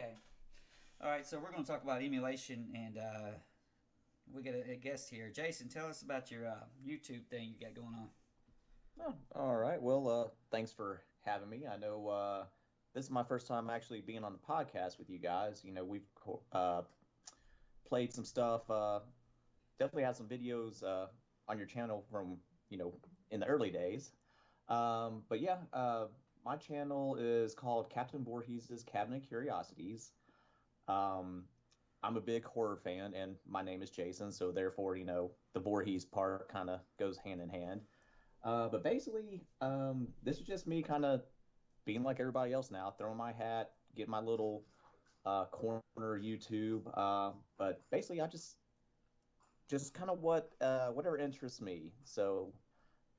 Okay. All right, so we're going to talk about emulation, and we got a guest here. Jason, tell us about your YouTube thing you got going on. Oh, all right. Well, thanks for having me. I know this is my first time actually being on the podcast with you guys. We've played some stuff. Definitely had some videos on your channel from in the early days. But yeah, my channel is called Captain Voorhees' Cabinet Curiosities. Um, I'm a big horror fan, and my name is Jason, so therefore, the Voorhees part kind of goes hand in hand. But basically, this is just me kind of being like everybody else now, throwing my hat, get my little corner YouTube. But basically, I just kind of whatever interests me. So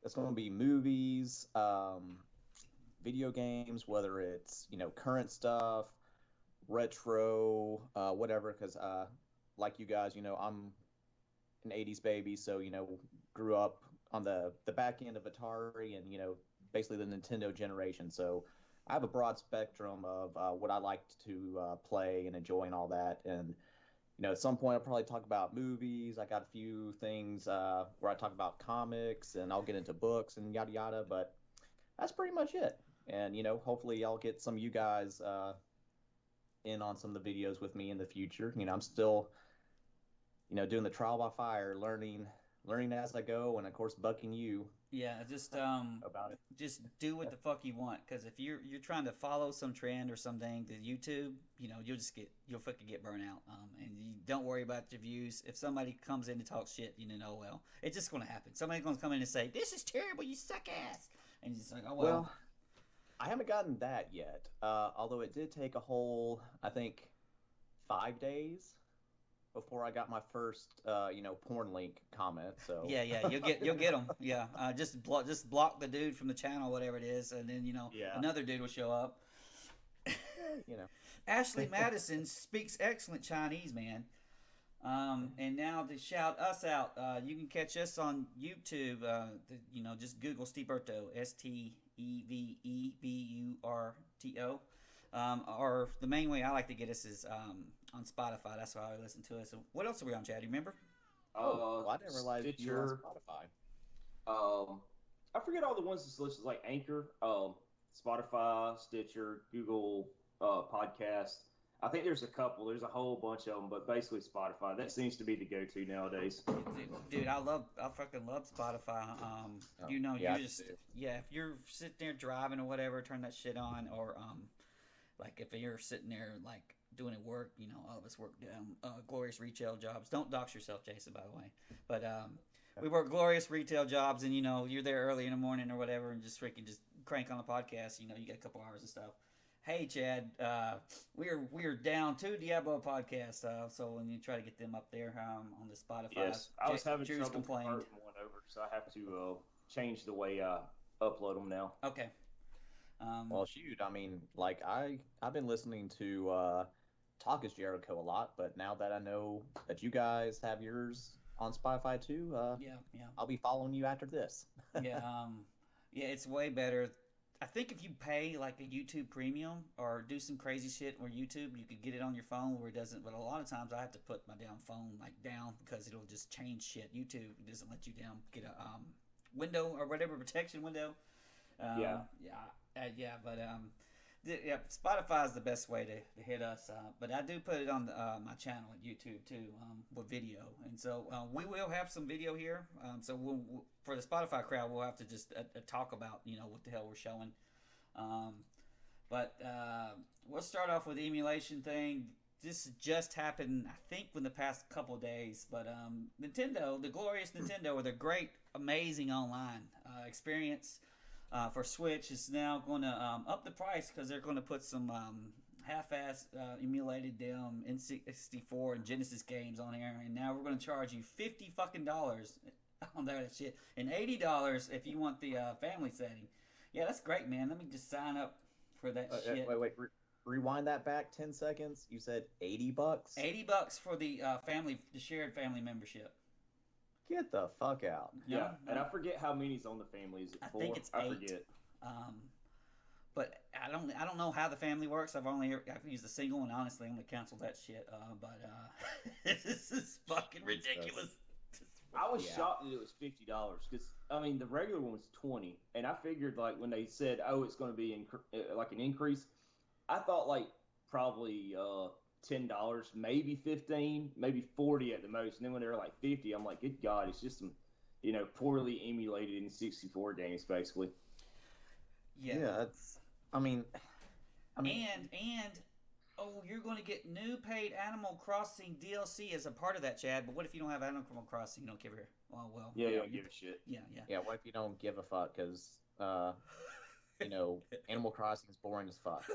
it's going to be movies, video games, whether it's current stuff, retro, whatever. Because like you guys, I'm an '80s baby, so grew up on the back end of Atari and basically the Nintendo generation. So I have a broad spectrum of what I like to play and enjoy and all that. And at some point I'll probably talk about movies. I got a few things where I talk about comics and I'll get into books and yada yada. But that's pretty much it. And hopefully I'll get some of you guys in on some of the videos with me in the future. I'm still doing the trial by fire, learning as I go, and of course bucking you Yeah, just about it. just do what the fuck you want. Because if you're trying to follow some trend or something to YouTube, you'll fucking get burnt out. And you don't worry about your views. If somebody comes in to talk shit, well, it's just gonna happen. Somebody's gonna come in and say, "This is terrible, you suck ass," and you're just like, "Oh well." Well, I haven't gotten that yet. Although it did take a whole, I think, 5 days before I got my first, porn link comment. So, Yeah, yeah, you'll get them. Yeah, just block the dude from the channel, whatever it is, and then yeah, another dude will show up. eh, you know, Ashley Madison speaks excellent Chinese, man. And now to shout us out, you can catch us on YouTube. Just Google Steveburto, Steveburto. Or the main way I like to get us is on Spotify. That's why I listen to us. So what else are we on, Chad? You remember? oh, well, I didn't realize you were on Stitcher. Spotify. Um, I forget all the ones that's listed like Anchor, Spotify, Stitcher, Google Podcast. I think there's a couple. There's a whole bunch of them, but basically Spotify. That seems to be the go-to nowadays. Dude, I fucking love Spotify. Oh, yeah, You I just do. yeah, if you're sitting there driving or whatever, turn that shit on, or like if you're sitting there like doing at work, all of us work glorious retail jobs. Don't dox yourself, Jason, by the way. But we work glorious retail jobs, and you're there early in the morning or whatever, and just crank on the podcast. You get a couple hours of stuff. Hey Chad, we're down to Diablo podcast, so when you try to get them up there on the Spotify, Yes, I was having Drew's trouble complained. converting one over, so I have to change the way I upload them now. Okay, um, Well, shoot, I mean, like I've been listening to Talk is Jericho a lot, but now that I know that you guys have yours on Spotify too, yeah, yeah. I'll be following you after this. Yeah, yeah, it's way better. I think if you pay like a YouTube Premium or do some crazy shit where YouTube, you could get it on your phone where it doesn't. But a lot of times I have to put my damn phone like down because it'll just change shit. YouTube doesn't let you down get a window or whatever protection window. Yeah, Yeah, but yeah, Spotify is the best way to hit us. But I do put it on my channel at YouTube too, with video, and so we will have some video here. So for the Spotify crowd, we'll have to just talk about what the hell we're showing. Um, but we'll start off with the emulation thing. This just happened, I think, in the past couple of days. But Nintendo, the glorious Nintendo, with a great, amazing online experience for Switch, is now going to up the price because they're going to put some half-ass emulated damn N64 and Genesis games on here, and now we're going to charge you $50 on that shit, and $80 if you want the family setting. Yeah, that's great, man. Let me just sign up for that shit. Wait, rewind that back 10 seconds. You said $80? $80 for the the shared family membership. Get the fuck out. No, yeah, and no. I forget how many's on the family. Is it I four? think it's I eight. forget. Um, But I don't know how the family works. I've used the single, and honestly, I'm gonna cancel that shit. This is fucking ridiculous. I was Yeah. shocked that it was $50 because I mean the regular one was 20, and I figured like when they said, "Oh, it's going to be like an increase," I thought like probably $10, maybe 15, maybe 40 at the most. And then when they were like 50, I'm like, "Good God, it's just some poorly emulated in 64 games, basically." Yeah. It's. I mean, And oh, you're going to get new paid Animal Crossing DLC as a part of that, Chad. But what if you don't have Animal Crossing? You don't give her. Oh well. Yeah, you don't give a shit. Yeah. yeah. What if you don't give a fuck? Because Animal Crossing is boring as fuck.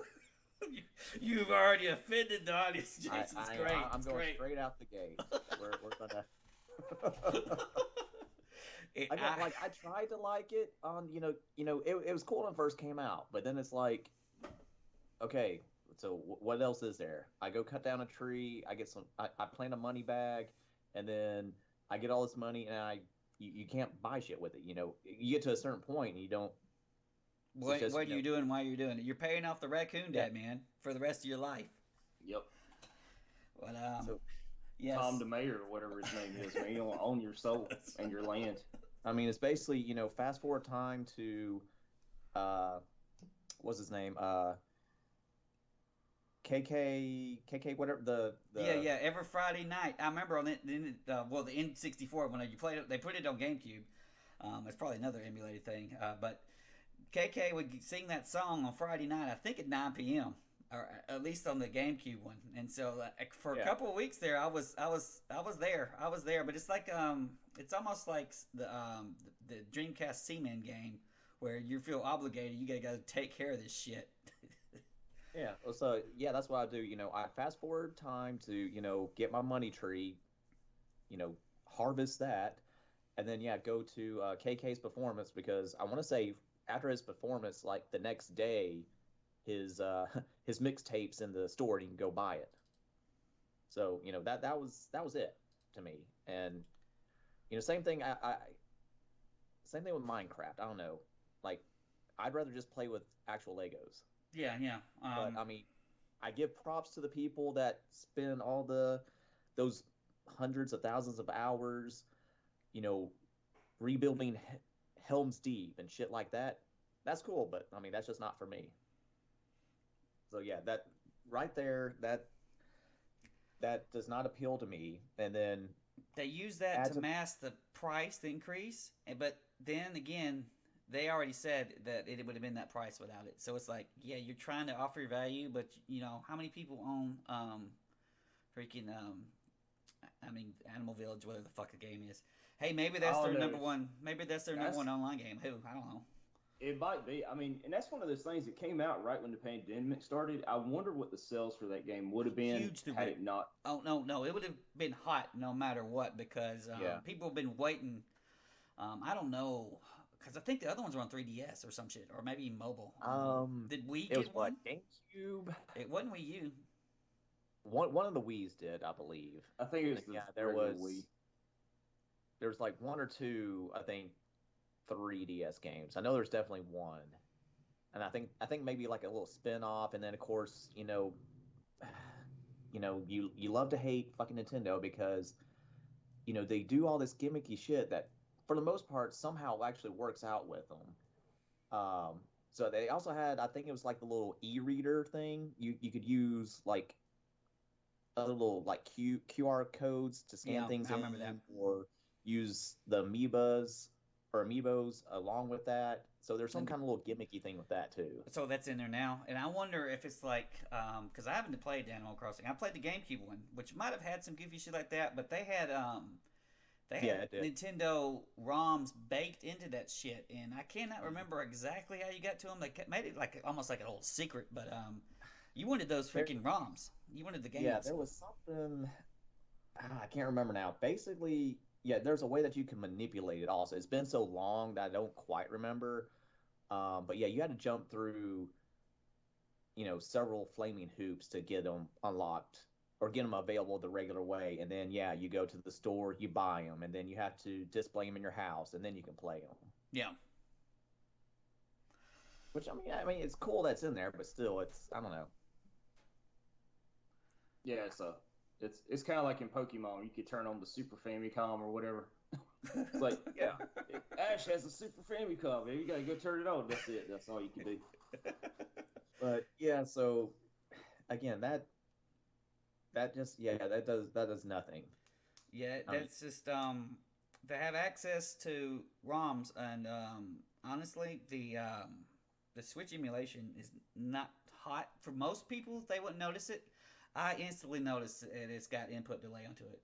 You've already offended the audience, Jason. It's great. I'm It's going great. straight out the gate. We're gonna. I tried to like it on it was cool when it first came out, but then it's like, okay, so what else is there? I go cut down a tree, I get I plant a money bag, and then I get all this money, and you can't buy shit with it. You get to a certain point, and you don't. What are you doing while you're doing it? You're paying off the raccoon debt, man, for the rest of your life. Yep. But So, yes. Tom DeMayer or whatever his name is, man, you don't own your soul and your land. I mean, it's basically fast forward time to, what's his name? KK, whatever the. Yeah. Every Friday night, I remember on the N64 when you played it, they put it on GameCube. It's probably another emulated thing, but KK would sing that song on Friday night. I think at 9 p.m. or at least on the GameCube one. And so for a couple of weeks there, I was there. But it's like it's almost like the Dreamcast Seaman game where you feel obligated. You gotta go take care of this shit. Yeah. So that's what I do. I fast forward time to get my money tree, harvest that, and then go to KK's performance, because I want to say after his performance, like the next day, his mixtapes in the store, and you can go buy it. So that was it to me. And same thing. Same thing with Minecraft. I don't know, like I'd rather just play with actual Legos. Yeah. But I mean, I give props to the people that spend all those hundreds of thousands of hours, rebuilding Helm's Deep and shit like that. That's cool, but I mean, that's just not for me. So yeah, that right there, that does not appeal to me. And then they use that to mask the price increase, but then again, they already said that it would have been that price without it. So it's like, yeah, you're trying to offer your value, but how many people own Animal Village, whatever the fuck the game is. Hey, maybe that's their number one. Maybe that's their number one online game. Who? I don't know. It might be. I mean, and that's one of those things that came out right when the pandemic started. I wonder what the sales for that game would have been had it not. Oh no, it would have been hot no matter what, because people have been waiting. I don't know, because I think the other ones were on 3DS or some shit, or maybe mobile. Did we get one? GameCube. It wasn't Wii U. One of the Wii's did, I believe. I think it was there was Wii. There was like one or two, I think, 3DS games. I know there's definitely one, and I think maybe like a little spin-off, and then of course you love to hate fucking Nintendo because they do all this gimmicky shit that for the most part somehow actually works out with them. So they also had, I think it was like the little e-reader thing. You could use like other little like QR codes to scan things in, remember that. or use the amiibos along with that. So there's some kind of little gimmicky thing with that too. So that's in there now, and I wonder if it's like, because I haven't played Animal Crossing. I played the GameCube one, which might have had some goofy shit like that, but they had Nintendo ROMs baked into that shit, and I cannot remember exactly how you got to them. They made it like almost like a little secret, but you wanted those freaking ROMs. You wanted the games. Yeah, there was something. I can't remember now. Basically, yeah, there's a way that you can manipulate it also. It's been so long that I don't quite remember. But yeah, you had to jump through, several flaming hoops to get them unlocked or get them available the regular way. And then, yeah, you go to the store, you buy them, and then you have to display them in your house, and then you can play them. Yeah. Which I mean, it's cool that's in there, but still, I don't know. Yeah, it's kind of like in Pokemon. You could turn on the Super Famicom or whatever. It's like, yeah, Ash has a Super Famicom. Man. You gotta go turn it on. That's it. That's all you can do. But yeah, so again, that does nothing. Yeah, I mean, that's just they have access to ROMs, and honestly, the Switch emulation is not hot for most people. They wouldn't notice it. I instantly noticed it. It's got input delay onto it.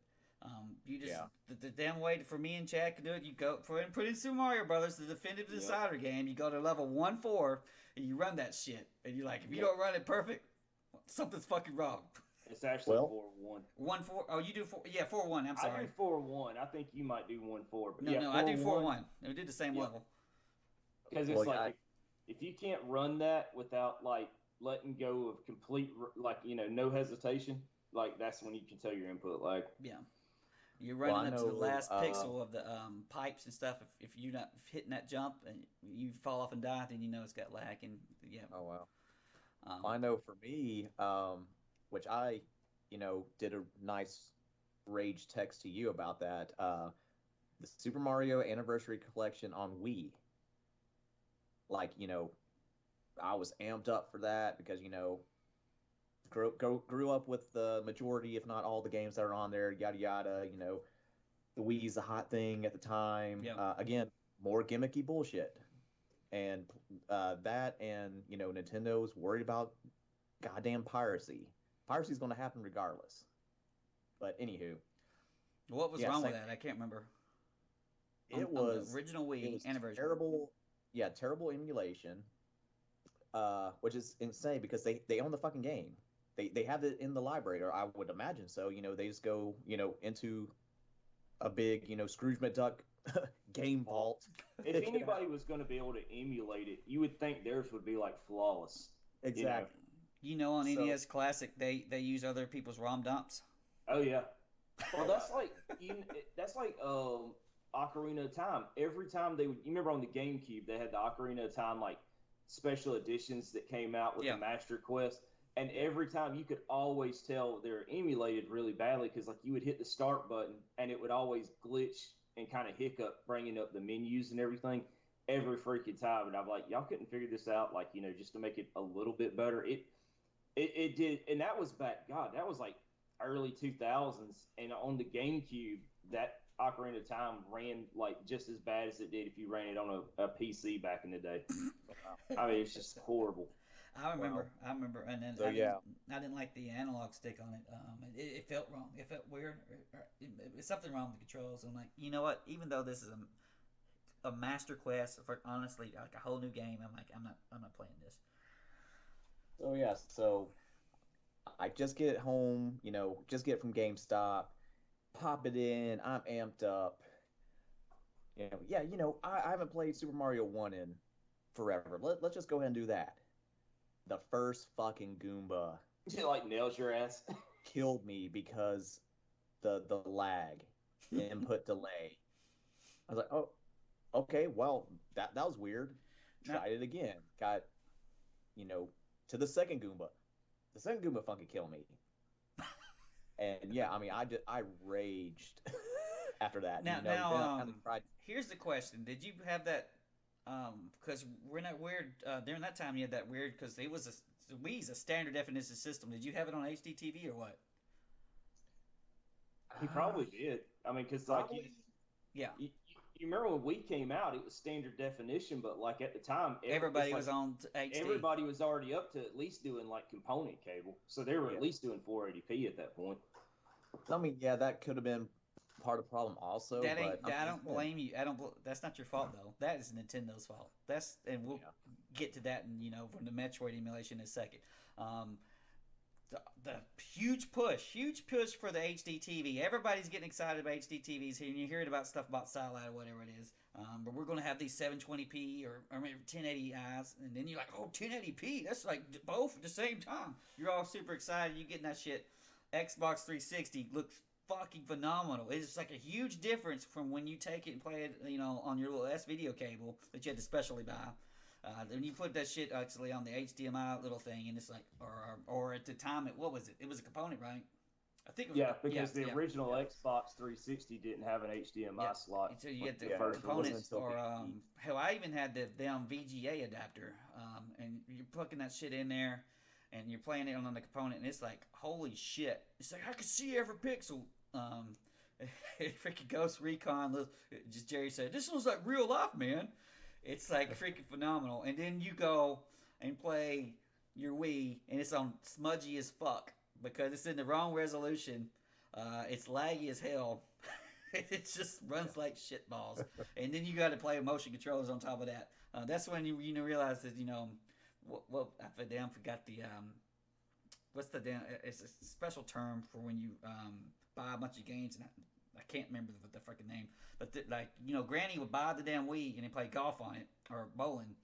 You just yeah. the damn way for me and Chad can do it. You go put in Super Mario Brothers, the definitive decider game. You go to level 1-4 and you run that shit, and you're like, if you don't run it perfect, something's fucking wrong. It's actually Well, 4-1. 1-4. Oh, you do 4. Yeah, 4-1. I'm sorry. I do 4-1. I think you might do 1-4. But No, yeah, no, I do 4-1. 4-1. We did the same level. Because it's like if you can't run that without like letting go of complete like no hesitation, like that's when you can tell your input lag. Yeah. You're running up to the last know, pixel of the pipes and stuff. If you're not hitting that jump and you fall off and die, then you know it's got lag. And yeah. Oh wow. I know for me, which I, did a nice rage text to you about that. The Super Mario Anniversary Collection on Wii. Like, I was amped up for that because, grew up with the majority, if not all, the games that are on there. Yada yada. The Wii's a hot thing at the time. Yeah. Again, more gimmicky bullshit. And that, and Nintendo's worried about goddamn piracy. Piracy's going to happen regardless. But anywho, What was wrong with that? I can't remember. It On was the original Wii it was anniversary. terrible. Yeah, terrible emulation. Which is insane because they own the fucking game. They have it in the library, or I would imagine so. They just go into a big Scrooge McDuck game vault. If anybody was going to be able to emulate it, you would think theirs would be like flawless. Exactly. On NES Classic, they use other people's ROM dumps. Oh yeah. Well, that's like Ocarina of Time. Every time you remember on the GameCube they had the Ocarina of Time like special editions that came out with the Master Quest, and every time you could always tell they're emulated really badly because like you would hit the start button and it would always glitch and kind of hiccup bringing up the menus and everything every freaking time. And I'm like, y'all couldn't figure this out, like just to make it a little bit better. It did, and that was back. God, that was like early 2000s, and on the GameCube, that Ocarina of Time ran like just as bad as it did if you ran it on a PC back in the day. I mean, it's just horrible. I remember, and then I didn't like the analog stick on it. It felt wrong. It felt weird. It's something wrong with the controls. I'm like, you know what? Even though this is a master quest for honestly like a whole new game, I'm like, I'm not playing this. So yeah, I just get home, just get from GameStop, pop it in, I'm amped up. I haven't played Super Mario 1 in forever. Let's just go ahead and do that. The first fucking Goomba It like nails your ass. killed me because the lag, the input delay. I was like, oh, okay, well, that was weird. Tried it again. Got, to the second Goomba. The second Goomba fucking killed me. And yeah, I mean, I raged after that. Now, here's the question: did you have that? Because we're not weird during that time. You had that weird because it was the Wii's a standard definition system. Did you have it on HDTV or what? He probably did. I mean, because like you remember when Wii came out, it was standard definition, but like at the time, everybody was on HD. Everybody was already up to at least doing like component cable, so they were at least doing 480p at that point. I mean, yeah, that could have been part of the problem also. I don't blame you. That's not your fault though. That is Nintendo's fault. And we'll get to that, and from the Metroid emulation in a second. The huge push for the HD TV. Everybody's getting excited about HD TVs here, and you're hearing about stuff about satellite or whatever it is. But we're going to have these 720p or maybe 1080is, and then you're like, oh, 1080p, that's like both at the same time. You're all super excited. You're getting that shit. Xbox 360 looks fucking phenomenal. It's like a huge difference from when you take it and play it, on your little S video cable that you had to specially buy. Then you put that shit actually on the HDMI little thing, and it's like, or at the time, what was it? It was a component, right? I think it was. Yeah, because the yeah. original Xbox 360 didn't have an HDMI slot. So you get the first components, until or VG. hell, I even had the damn VGA adapter, and you're plugging that shit in there, and you're playing it on the component, and it's like, holy shit! It's like I can see every pixel. Freaking Ghost Recon, just Jerry said, this looks like real life, man. It's like freaking phenomenal. And then you go and play your Wii, and it's on smudgy as fuck because it's in the wrong resolution. It's laggy as hell. It just runs like shitballs. And then you got to play motion controllers on top of that. That's when you realize that what I damn forgot the what's the damn, it's a special term for when you buy a bunch of games, and I can't remember the freaking name, but Granny would buy the damn Wii and then play golf on it or bowling,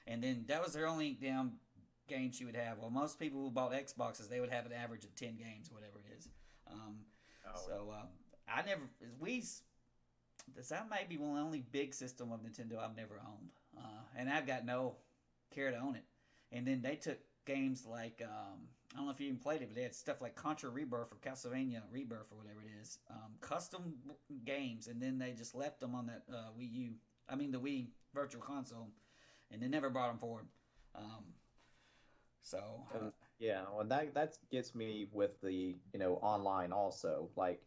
and then that was their only damn game she would have. Well, most people who bought Xboxes, they would have an average of 10 games, whatever it is. I never Wii's. That may be one of the only big system of Nintendo I've never owned, and I've got no care to own it. And then they took games like I don't know if you even played it, but they had stuff like Contra Rebirth or Castlevania Rebirth or whatever it is, custom games, and then they just left them on that the Wii Virtual Console, and they never brought them forward. Well, that gets me with the online also, like,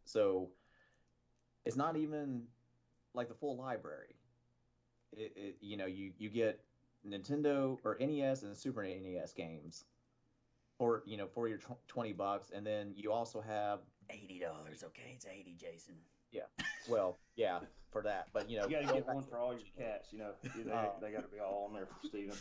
so it's not even like the full library. You get Nintendo or NES and Super NES games for your $20, and then you also have $80. Okay, it's 80, Jason. Yeah, well, yeah, for that, but you got to get one for all your cats. They got to be all on there for Steven.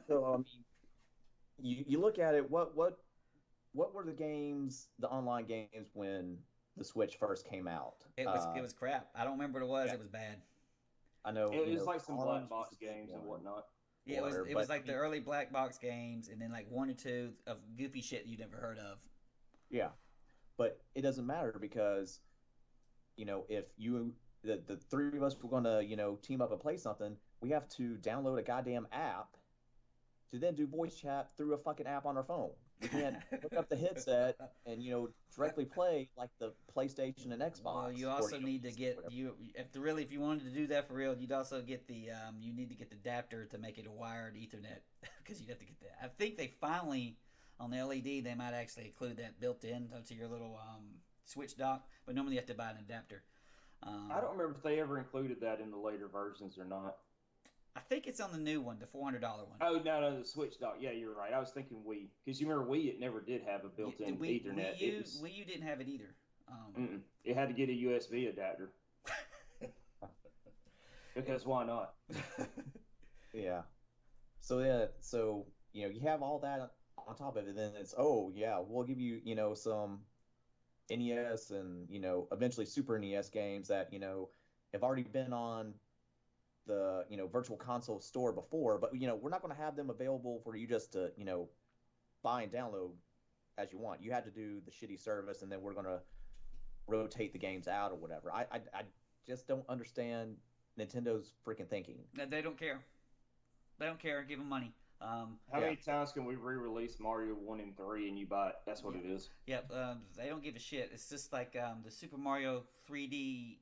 So I mean, you look at it. What were the games, the online games, when the Switch first came out? It was crap. I don't remember what it was. Yeah. It was bad. I know it was like some black box games and whatnot. Yeah, it was like the early black box games, and then like one or two of goofy shit you never heard of. Yeah, but it doesn't matter because, if the three of us were going to team up and play something, we have to download a goddamn app to then do voice chat through a fucking app on our phone. We can't hook up the headset and directly play like the PlayStation and Xbox. Well, you also need to get if you wanted to do that for real, you'd also get the you need to get the adapter to make it a wired Ethernet because you'd have to get that. I think they finally on the LED they might actually include that built in to your little Switch dock, but normally you have to buy an adapter. I don't remember if they ever included that in the later versions or not. I think it's on the new one, the $400 one. Oh, no, the Switch dock. Yeah, you're right. I was thinking Wii. Because you remember Wii, it never did have a built-in Ethernet. Wii U didn't have it either. It had to get a USB adapter. Because why not? Yeah. So, you have all that on top of it. Then it's, we'll give you, some NES and, eventually Super NES games that, have already been on the Virtual Console store before, but we're not going to have them available for you just to buy and download as you want. You had to do the shitty service, and then we're going to rotate the games out or whatever. I just don't understand Nintendo's freaking thinking. They don't care. They don't care. Give them money. How many times can we re-release Mario 1 and 3 and you buy it? That's what it is. Yeah, they don't give a shit. It's just like the Super Mario 3D.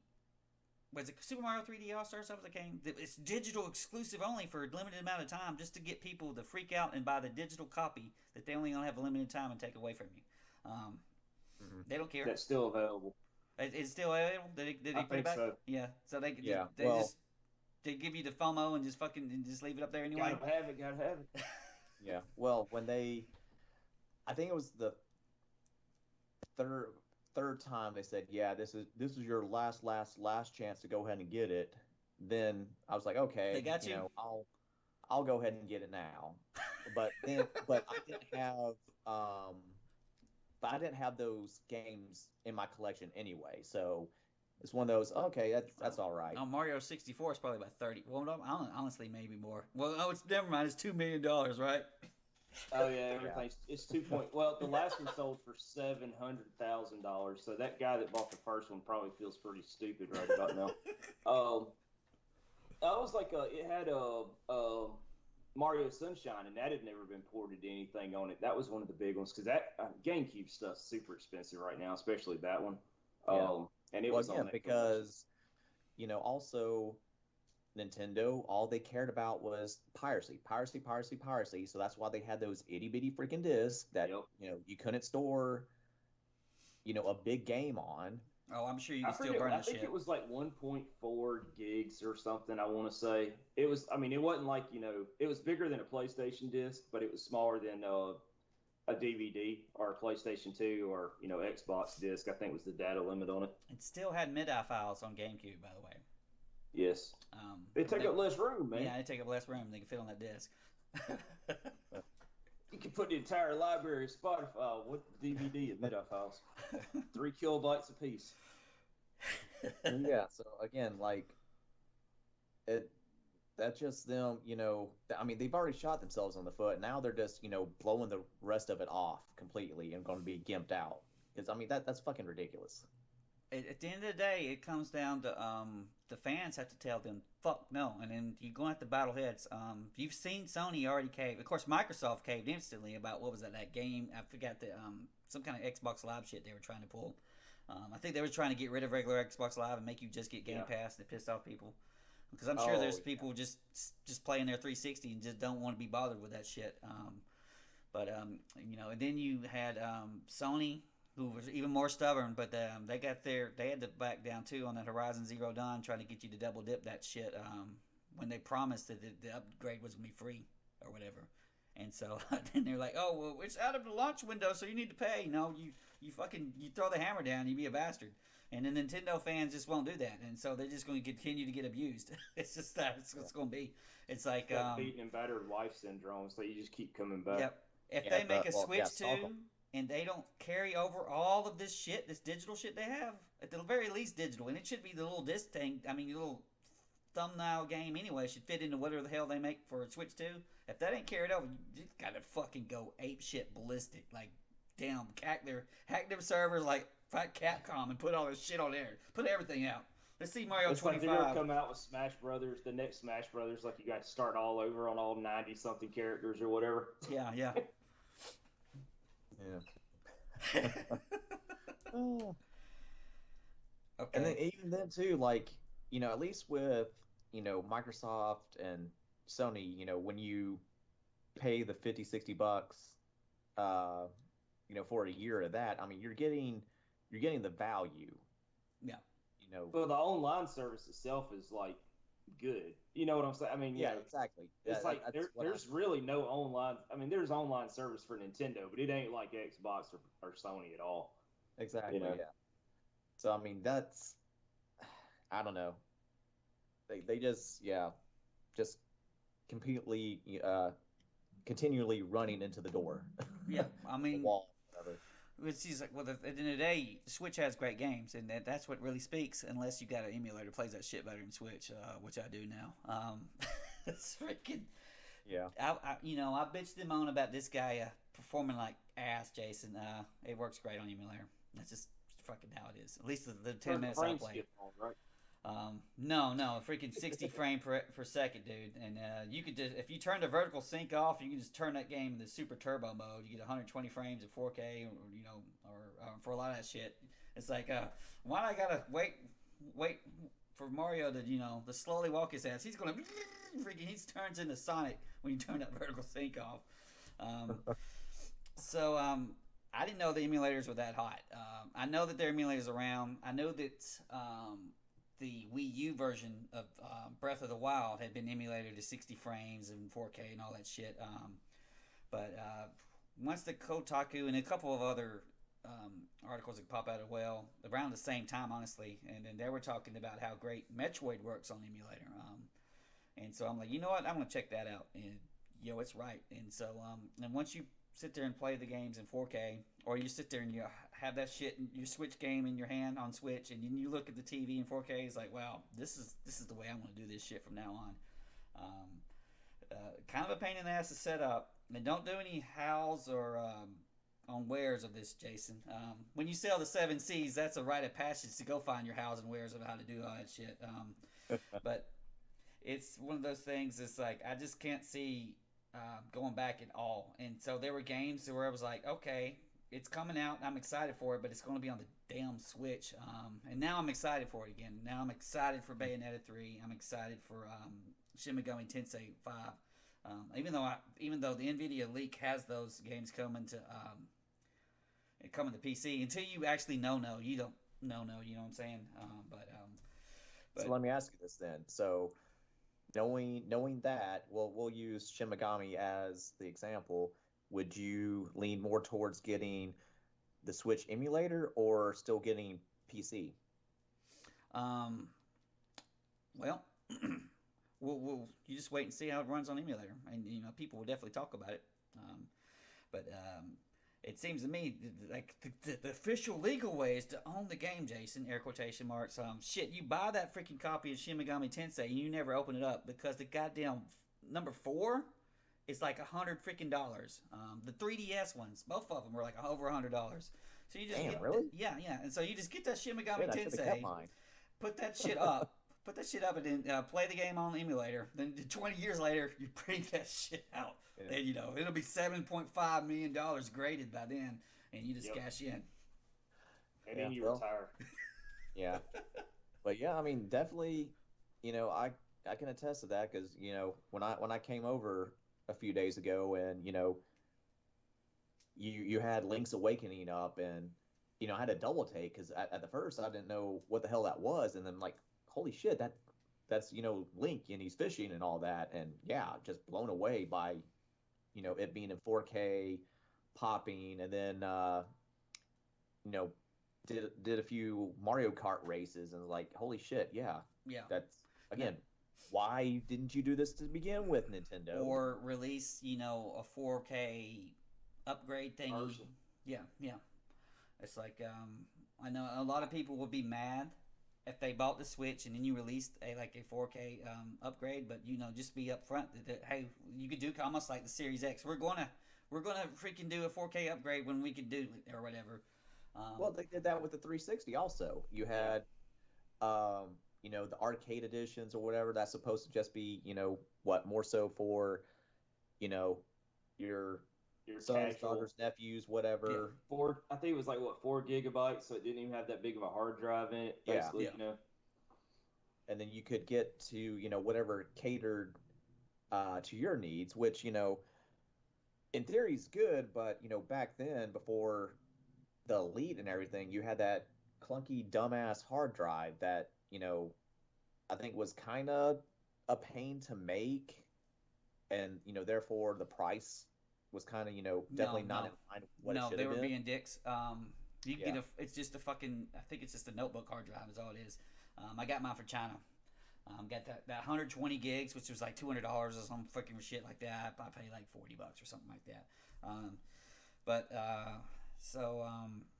Was it Super Mario 3D All-Stars? That was the game. It's digital exclusive only for a limited amount of time, just to get people to freak out and buy the digital copy that they only gonna have a limited time and take away from you. They don't care. That's still available. It's still available. Did they put it back? So. Yeah. So they give you the FOMO and just leave it up there anyway. Gotta have it. Yeah. Well, when I think it was the third time they said, this is your last chance to go ahead and get it. Then I was like, okay, they got you. I'll go ahead and get it now. But I didn't have those games in my collection anyway. So it's one of those. Okay, that's all right. Mario 64 is probably about 30. Well, honestly, maybe more. Well, it's never mind. It's $2 million, right? Oh yeah, everything's it's 2 point. Well, the last one sold for $700,000. So that guy that bought the first one probably feels pretty stupid right about now. I was like, it had Mario Sunshine, and that had never been ported to anything on it. That was one of the big ones because that GameCube stuff's super expensive right now, especially that one. And it was on that because also Nintendo, all they cared about was piracy, piracy, piracy, piracy. So that's why they had those itty bitty freaking discs that you couldn't store a big game on. Oh, I'm sure you can still burn that shit. I think it was like 1.4 gigs or something, I want to say. It was, I mean, it wasn't like, it was bigger than a PlayStation disc, but it was smaller than a DVD or a PlayStation 2 or, Xbox disc. I think was the data limit on it. It still had MIDI files on GameCube, by the way. Yes. They take up less room, man. Yeah, they take up less room. They can fit on that disc. You can put the entire library of Spotify with DVD and MIDI files. 3 kilobytes apiece. Yeah, so again, that's just them, I mean, they've already shot themselves on the foot. Now they're just, blowing the rest of it off completely and going to be gimped out. Because, I mean, that's fucking ridiculous. At the end of the day, it comes down to the fans have to tell them, fuck no. And then you're going to have to battle heads. You've seen Sony already cave. Of course, Microsoft caved instantly about, what was that game? I forgot some kind of Xbox Live shit they were trying to pull. I think they were trying to get rid of regular Xbox Live and make you just get Game Pass. That pissed off people. Because I'm sure there's people just playing their 360 and just don't want to be bothered with that shit. And then you had Sony, who was even more stubborn, but they had to back down too on that Horizon Zero Dawn, trying to get you to double dip that shit when they promised that the upgrade was gonna be free or whatever. And so then they're like, oh well, it's out of the launch window, so you need to pay. No, you throw the hammer down, you be a bastard. And then Nintendo fans just won't do that, and so they're just going to continue to get abused. It's just that's what's going to be. It's like beaten and battered wife syndrome. So you just keep coming back. Yep. If they make a Switch 2 and they don't carry over all of this shit, this digital shit they have, at the very least digital, and it should be the little disc thing. I mean, the little thumbnail game anyway should fit into whatever the hell they make for a Switch 2. If that ain't carried over, you just gotta fucking go ape shit ballistic. Like, damn, hack their servers like Capcom and put all this shit on there. Put everything out. Let's see Mario 25. Like they're gonna come out with Smash Brothers, the next Smash Brothers, like you got to start all over on all 90 something characters or whatever. Yeah. Yeah. Okay. And then even then too, at least with Microsoft and Sony, when you pay the $50-$60 for a year of that, I mean you're getting the value. Yeah. Well, the online service itself is good. You know what I'm saying? I mean, exactly. It's there's really no online. I mean, there's online service for Nintendo, but it ain't like Xbox or Sony at all. Exactly. Yeah. So I mean, that's I don't know. They just completely continually running into the door. Yeah, I mean. The wall, whatever. It's like, well, at the end of the day, Switch has great games, and that's what really speaks. Unless you got an emulator that plays that shit better than Switch, which I do now. It's freaking. Yeah. I bitched them on about this guy performing like ass, Jason. It works great on emulator. That's just fucking how it is. At least the 10 minutes I played. Right? No, freaking 60 frame per second, dude. And you could just, if you turn the vertical sync off, you can just turn that game into super turbo mode. You get 120 frames at 4K, or for a lot of that shit. It's like, why do I gotta wait for Mario to, to slowly walk his ass? He's gonna freaking, he turns into Sonic when you turn that vertical sync off. So I didn't know the emulators were that hot. I know that there are emulators around. I know that the Wii U version of Breath of the Wild had been emulated to 60 frames and 4K and all that shit. But once the Kotaku and a couple of other articles that pop out as well, around the same time, honestly, and then they were talking about how great Metroid works on the emulator. And so I'm like, you know what? I'm going to check that out. And, it's right. And so, and once you sit there and play the games in 4K, or you sit there and you have that shit in your Switch game in your hand on Switch, and then you look at the TV in 4K, it's like, wow, this is the way I'm going to do this shit from now on. Kind of a pain in the ass to set up. And don't do any howls or on wares of this, Jason. When you sell the 7 Cs, that's a rite of passage to go find your hows and wares of how to do all that shit. But it's one of those things. It's like I just can't see going back at all. And so there were games where I was like, okay, it's coming out. I'm excited for it, but it's going to be on the damn Switch. And now I'm excited for it again. Now I'm excited for Bayonetta 3. I'm excited for Shin Megami Tensei 5. Even though the Nvidia leak has those games coming to PC, until you actually know, you don't know, you know what I'm saying? But So let me ask you this then. So knowing that, we'll use Shin Megami as the example. Would you lean more towards getting the Switch emulator or still getting PC? Well, we'll you just wait and see how it runs on emulator, and people will definitely talk about it. But it seems to me like the official legal way is to own the game, Jason. Air quotation marks. Shit, you buy that freaking copy of Shin Megami Tensei and you never open it up because the goddamn number 4 is like $100 freaking. The 3DS ones, both of them were like over $100. So you just really? Yeah. And so you just get that Shin Megami Good, Tensei, put that shit up. Put that shit up and then play the game on the emulator. Then 20 years later, you bring that shit out. Yeah. And, it'll be $7.5 million graded by then. And you just cash in. And then you retire. Yeah. But yeah, I mean, definitely, I can attest to that because, when I came over a few days ago and, you had Link's Awakening up and, I had a double take because at the first I didn't know what the hell that was. And then like, holy shit, that's Link and he's fishing and all that, and yeah, just blown away by it being in 4K, popping, and then did a few Mario Kart races and like, holy shit, yeah, that's again, why didn't you do this to begin with, Nintendo? Or release a 4K upgrade thingy. Yeah. It's like I know a lot of people would be mad if they bought the Switch and then you released a 4K upgrade, but just be upfront that hey, you could do almost like the Series X. We're gonna freaking do a 4K upgrade when we could do it or whatever. Well, they did that with the 360 also. You had the arcade editions or whatever that's supposed to just be more so for your sons, daughters, nephews, whatever. Yeah. I think it was like 4 gigabytes, so it didn't even have that big of a hard drive in it. Basically, And then you could get to whatever catered to your needs, which in theory is good, but back then before the Elite and everything, you had that clunky dumbass hard drive that I think was kind of a pain to make, and therefore the price was kind of definitely not in line with what it should have been. No, they were being dicks. You can get it's just a fucking, I think it's just a notebook hard drive is all it is. I got mine for China. Got that 120 gigs, which was like $200 or some fucking shit like that. I paid like $40 or something like that.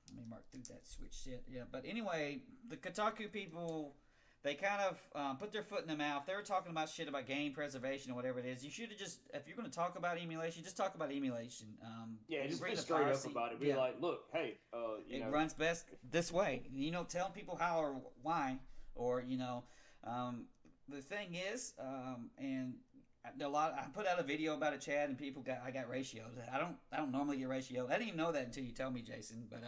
Let me mark through that Switch shit. Yeah, but anyway, the Kotaku people, they kind of put their foot in the mouth. They were talking about shit about game preservation or whatever it is. You should have just, if you're going to talk about emulation, just talk about emulation. Just be straight up about it. Be like, look, hey, it runs best this way. Telling people how or why, or the thing is, and I put out a video about it, Chad, and I got ratios. I don't normally get ratio. I didn't even know that until you told me, Jason. But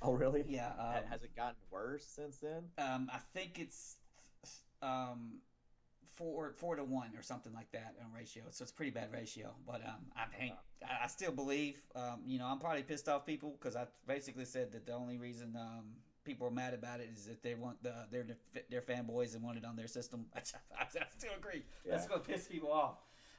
oh really? Yeah. Has it gotten worse since then? I think it's 4 to 1 or something like that on ratio. So it's a pretty bad ratio. But I still believe. I'm probably pissed off people because I basically said that the only reason people are mad about it is that they want their fanboys and want it on their system. I still agree. Yeah. That's going to piss people off.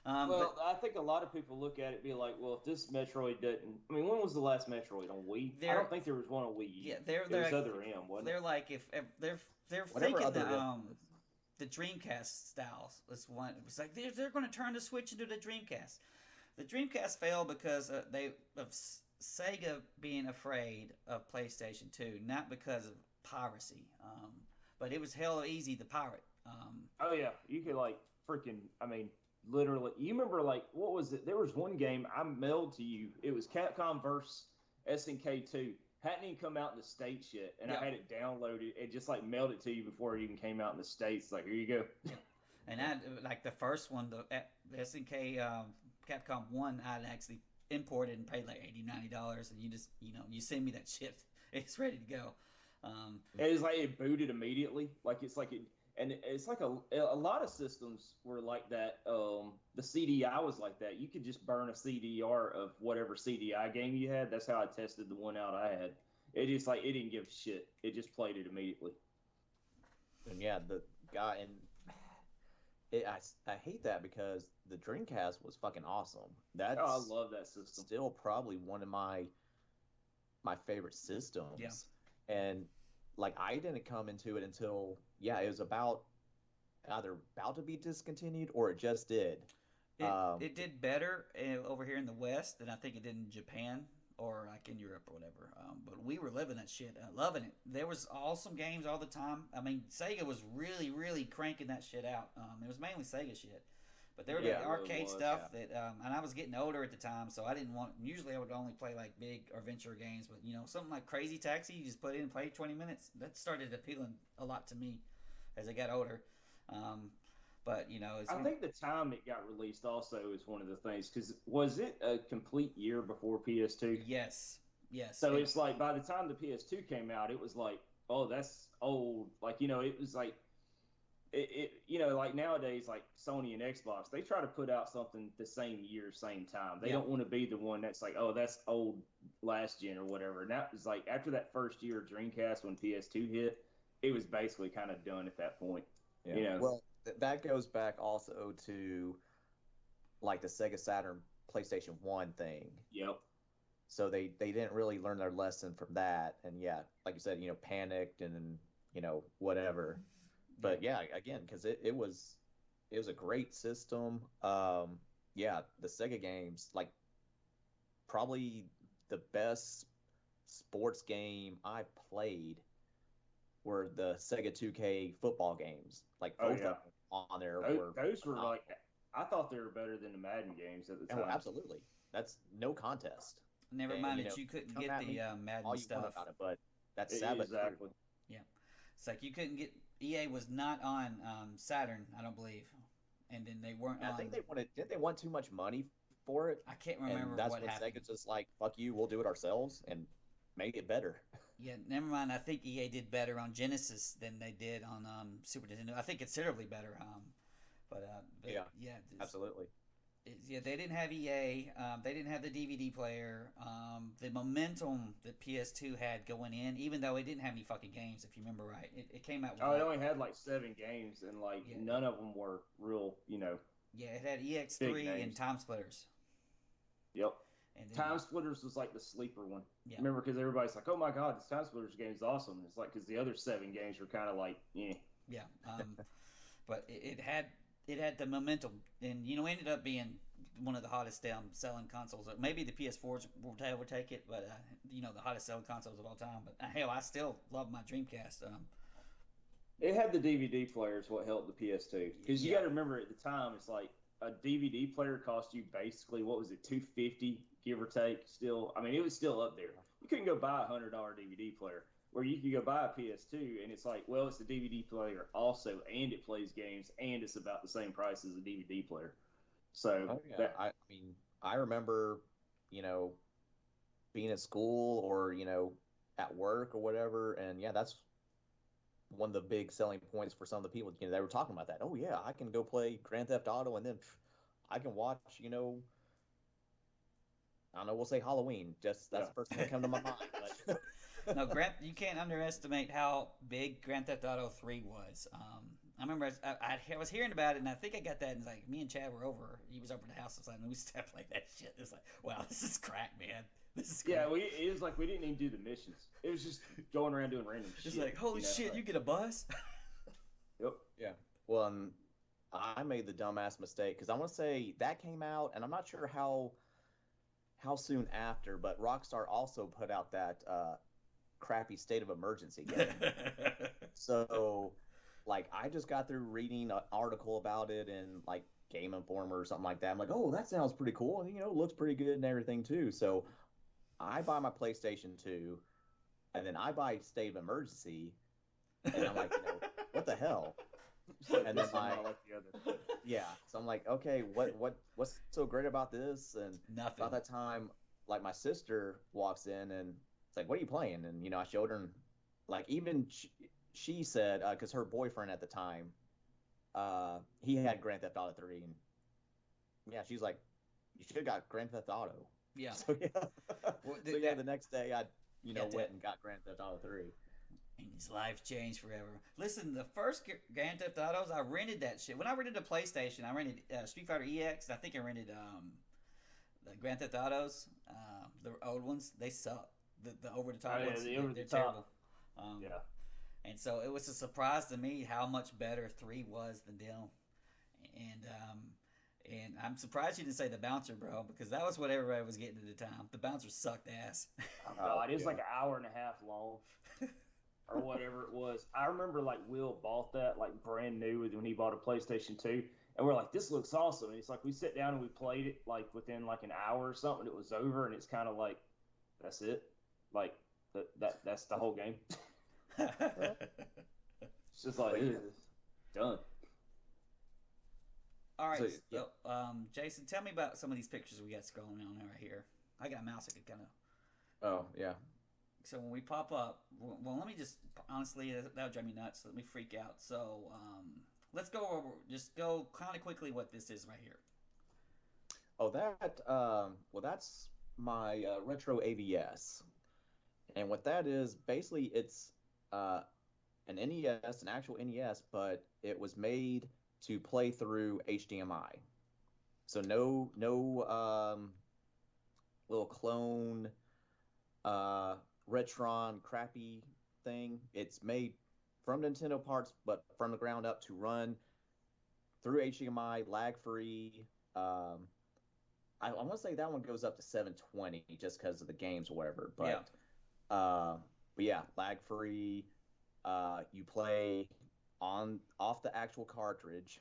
I think a lot of people look at it and be like, well, if this Metroid didn't... I mean, when was the last Metroid on Wii? I don't think there was one on Wii. Yeah, there was like, Other M, wasn't they're it? like, if they're thinking the Dreamcast styles. It's like they're going to turn the Switch into the Dreamcast. The Dreamcast failed because of Sega being afraid of PlayStation 2, not because of piracy. But it was hell easy to pirate. Oh yeah, you could literally. You remember what was it? There was one game I mailed to you. It was Capcom vs SNK 2. Hadn't even come out in the States yet, and I had it downloaded and just mailed it to you before it even came out in the States. Like, here you go. And I the first one, the SNK Capcom 1, I'd actually imported and paid like $80-$90, and you just you send me that shit, it's ready to go. It's like it booted immediately. Like it's like it, and it's like a lot of systems were like that. The CDI was like that. You could just burn a CDR of whatever CDI game you had. That's how I tested the one out I had. It just like it didn't give a shit. It just played it immediately. And yeah, the guy and I hate that because the Dreamcast was fucking awesome. That's I love that system. Still probably one of my favorite systems. Yeah. And like I didn't come into it until it was either about to be discontinued or it just did. It did better over here in the West than I think it did in Japan or like in Europe or whatever. But we were living that shit, loving it. There was awesome games all the time. I mean, Sega was really, really cranking that shit out. It was mainly Sega shit. But there was arcade stuff that, and I was getting older at the time, so I didn't want. Usually, I would only play like big adventure games, but something like Crazy Taxi, you just put it in and play 20 minutes. That started appealing a lot to me as I got older. But I think the time it got released also is one of the things, because was it a complete year before PS2? Yes. So it's like by the time the PS2 came out, it was like, oh, that's old. Like it was like. Like nowadays, like Sony and Xbox, they try to put out something the same year, same time. They don't want to be the one that's like, oh, that's old last gen or whatever. And that was like after that first year of Dreamcast when PS2 hit, it was basically kind of done at that point. Yeah. Well, that goes back also to like the Sega Saturn PlayStation 1 thing. Yep. So they didn't really learn their lesson from that. And like you said, panicked and whatever. But again, because it was a great system. The Sega games, like probably the best sports game I played were the Sega 2K football games. Like both of them on there those were like, I thought they were better than the Madden games at the time. Oh, absolutely, that's no contest. Never mind that you couldn't get the Madden all you stuff. Want about it, but that's sad. Exactly. Yeah, it's like you couldn't get. EA was not on Saturn, I don't believe, and then they weren't. I think they wanted. Didn't they want too much money for it? I can't remember and that's what when happened. Sega's just like, "Fuck you, we'll do it ourselves and make it better." Yeah, never mind. I think EA did better on Genesis than they did on Super Nintendo. I think considerably better. But absolutely. They didn't have EA. They didn't have the DVD player. The momentum that PS2 had going in, even though it didn't have any fucking games, if you remember right. It came out with it only had like 7 games, and like none of them were real, Yeah, it had EX3 and Time Splitters. Yep. And then, Time Splitters was like the sleeper one. Yeah. Remember, because everybody's like, oh my god, this Time Splitters game is awesome. It's like, because the other 7 games were kind of like, Yeah. But it had the momentum, and ended up being one of the hottest selling consoles. Maybe the PS4s will take it, but the hottest selling consoles of all time. But hell, I still love my Dreamcast. It had the DVD player is what helped the PS2, because you got to remember at the time it's like a DVD player cost you basically what was it, $250 give or take. Still, I mean, it was still up there. You couldn't go buy a $100 DVD player. Where you could go buy a PS2 and it's like, well, it's the DVD player also, and it plays games, and it's about the same price as a DVD player. So I remember, being at school or at work or whatever, and that's one of the big selling points for some of the people. They were talking about that. Oh yeah, I can go play Grand Theft Auto, and then I can watch, I don't know, we'll say Halloween. Just that's the first thing that come to my mind. But. No, you can't underestimate how big Grand Theft Auto 3 was. I remember I was hearing about it, and I think I got that, and it's like, me and Chad were over. He was over at the house, and we used to play that shit. It's like, wow, this is crack, man. This is crack. Yeah, it was like we didn't even do the missions. It was just going around doing random shit. It's like, holy shit, you get a bus? Yep. Yeah. Well, I made the dumbass mistake, because I want to say that came out, and I'm not sure how soon after, but Rockstar also put out that crappy State of Emergency game. So, like, I just got through reading an article about it in, like, Game Informer or something like that. I'm like, oh, that sounds pretty cool. And, it looks pretty good and everything, too. So, I buy my PlayStation 2, and then I buy State of Emergency, and I'm like, what the hell? And this then one, not like the other. yeah, so I'm like, okay, what's so great about this? And Nothing. about that time, like my sister walks in and it's like, what are you playing? And I showed her, and like even she said, because her boyfriend at the time, he had Grand Theft Auto 3, and yeah, she's like, you should have got Grand Theft Auto. Yeah. So yeah, Well, so yeah, the next day I got went that. and got Grand Theft Auto 3. And his life changed forever. Listen, the first Grand Theft Autos, I rented that shit. When I rented a PlayStation, I rented Street Fighter EX. I think I rented the Grand Theft Autos, the old ones. They suck. The over the top ones, they're terrible. Yeah. And so it was a surprise to me how much better 3 was than them. And I'm surprised you didn't say the bouncer, bro, because that was what everybody was getting at the time. The bouncer sucked ass. Oh, God, it was like an hour and a half long. Or whatever it was. I remember like Will bought that like brand new when he bought a PlayStation 2, and we're like, this looks awesome. And it's like we sit down and we played it like within like an hour or something. It was over, and it's kind of like, that's it. Like that's the whole game. It's just like done. All right, So, so, Jason, tell me about some of these pictures we got scrolling on right here. I got a mouse I could kind of. Oh yeah. So when we pop up, well, let me just honestly, that would drive me nuts. Let me freak out. So let's go over, just go kind of quickly what this is right here. Oh, well, that's my retro AVS, and what that is basically, it's an NES, an actual NES, but it was made to play through HDMI. So no little clone Retron crappy thing. It's made from Nintendo parts, but from the ground up to run through HDMI, lag free. I want to say that one goes up to 720 just because of the games or whatever. But yeah, lag free. You play off the actual cartridge.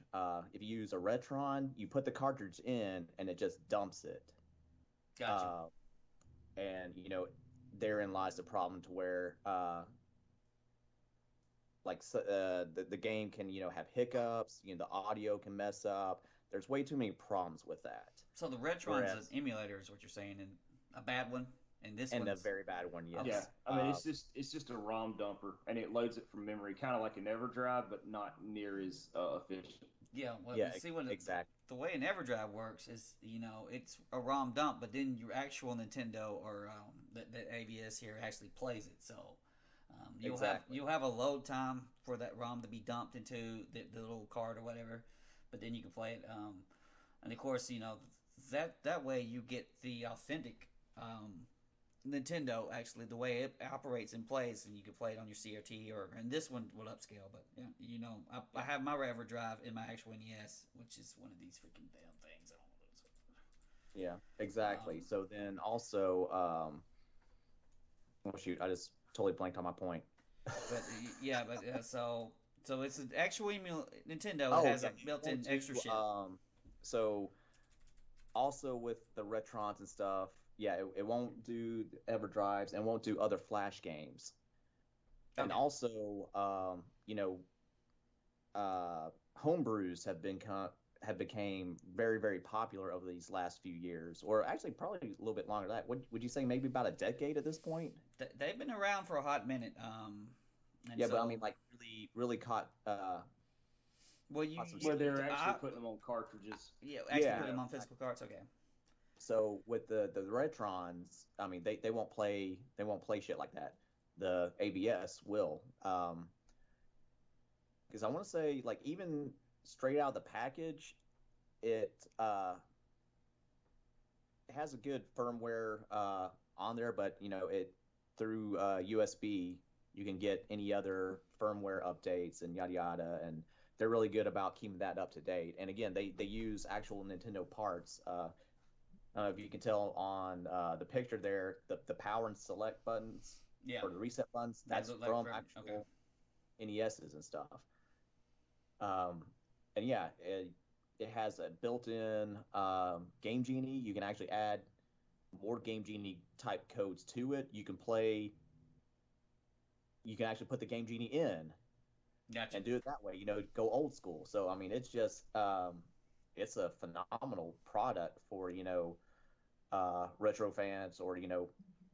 If you use a Retron, you put the cartridge in and it just dumps it. Gotcha. And therein lies the problem to where the game can have hiccups. The audio can mess up. There's way too many problems with that. So the Retron's an emulator is what you're saying, and a bad one, and this and one's a very bad one. Yes. Yeah, I mean it's just a ROM dumper, and it loads it from memory, kind of like an EverDrive, but not near as efficient. Yeah, well, Yeah, see what exactly. The way an EverDrive works is, it's a ROM dump, but then your actual Nintendo or the AVS here actually plays it. So you'll have a load time for that ROM to be dumped into the little card or whatever, but then you can play it. And of course, that way you get the authentic Nintendo, actually, the way it operates and plays, and you can play it on your CRT, and this one will upscale, but I have my EverDrive in my actual NES, which is one of these freaking damn things. I don't know. Yeah, exactly. So then also, oh shoot, I just totally blanked on my point. So it's an actual Nintendo that has a built-in extra shit. So also with the Retrons and stuff, yeah, it won't do EverDrives and won't do other Flash games. Okay. And also, homebrews have became very, very popular over these last few years, or actually probably a little bit longer than that. Would you say maybe about a decade at this point? They've been around for a hot minute. But I mean, like really caught. Where they're actually putting them on cartridges. Yeah, putting them on physical cards. Okay. So with the Retrons, I mean they won't play shit like that. The AVS will, because I want to say, like, even straight out of the package, it has a good firmware on there, but it through USB you can get any other firmware updates and yada yada, and they're really good about keeping that up to date. And again, they use actual Nintendo parts. I don't know if you can tell on the picture there, the power and select buttons, or the reset buttons, that's from actual NESs and stuff. And yeah, it has a built-in Game Genie. You can actually add more Game Genie type codes to it. You can actually put the Game Genie in Gotcha. and do it that way. Go old school. So I mean, it's just it's a phenomenal product for retro fans or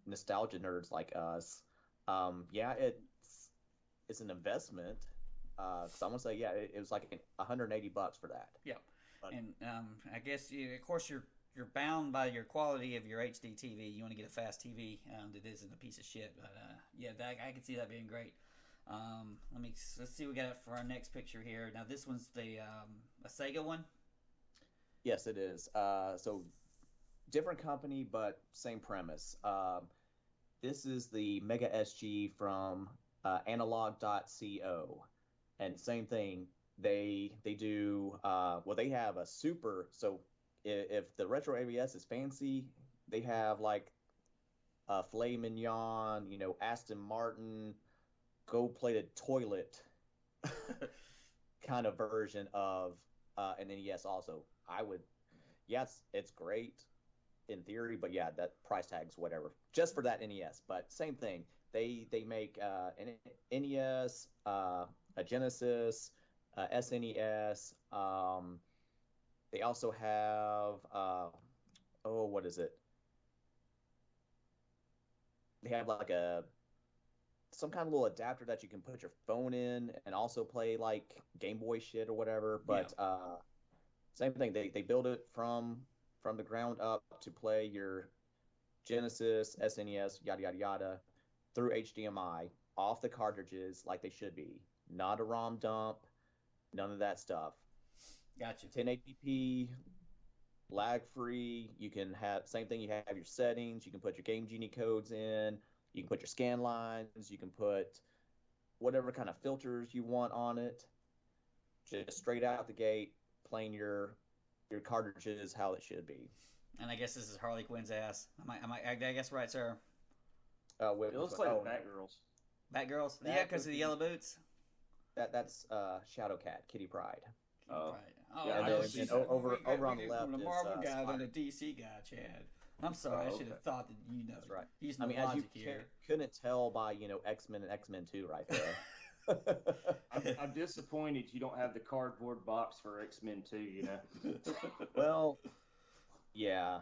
nostalgia nerds like us. Yeah, it's an investment. So I'm gonna say yeah, it was like $180 for that. Yeah, But and I guess of course you're bound by your quality of your HD TV. You want to get a fast TV that isn't a piece of shit. But yeah, I can see that being great. Let's see what we got for our next picture here. Now this one's the a Sega one. yes, it is. So different company, but same premise. This is the Mega SG from analog.co. And same thing, they do well, they have a super. So if the retro AVS is fancy, they have like a filet mignon, Aston Martin gold plated toilet kind of version of an NES. Also, I would, yes, it's great in theory, but yeah, that price tag's whatever just for that NES. But same thing, they make an NES, a Genesis, SNES. They also have oh, what is it? They have like some kind of little adapter that you can put your phone in and also play like Game Boy shit or whatever. But same thing, they build it from the ground up to play your Genesis, SNES, yada yada yada, through HDMI off the cartridges like they should be. Not a ROM dump, none of that stuff. Gotcha. 1080p, lag free. You can have same thing. You have your settings. You can put your Game Genie codes in. You can put your scan lines. You can put whatever kind of filters you want on it. Just straight out the gate, playing your cartridges how it should be. And I guess this is Harley Quinn's ass. I guess right, sir. It looks like Batgirls. Batgirls? Yeah, because of the yellow boots. That's Shadowcat, Kitty Pryde. Oh, yeah, and over on the left the is Marvel guy Spider. and the DC guy, Chad. I'm sorry, I should have thought that That's right. Using the as logic you here. couldn't tell by X-Men and X-Men 2 right there. I'm disappointed you don't have the cardboard box for X-Men 2. Well, yeah.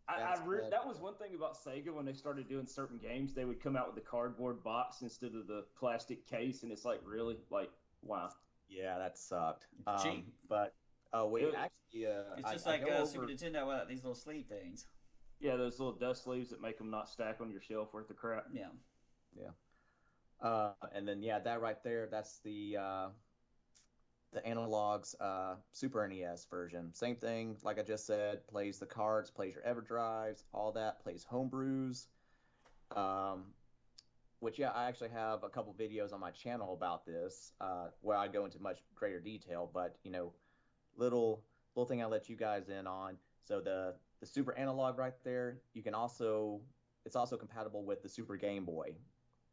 That was one thing about Sega when they started doing certain games. They would come out with the cardboard box instead of the plastic case, and it's like, really? Like, wow. Yeah, that sucked. Cheap. But actually, it's just I like go Super over... Nintendo without these little sleeve things. Yeah, those little dust sleeves that make them not stack on your shelf worth of crap. Yeah. Yeah. And then that right there, that's the Analog's Super NES version. Same thing, like I just said, plays the cards, plays your EverDrives, all that, plays homebrews. Which I actually have a couple videos on my channel about this, where I go into much greater detail. But little thing I let you guys in on. So the Super Analog right there, it's also compatible with the Super Game Boy.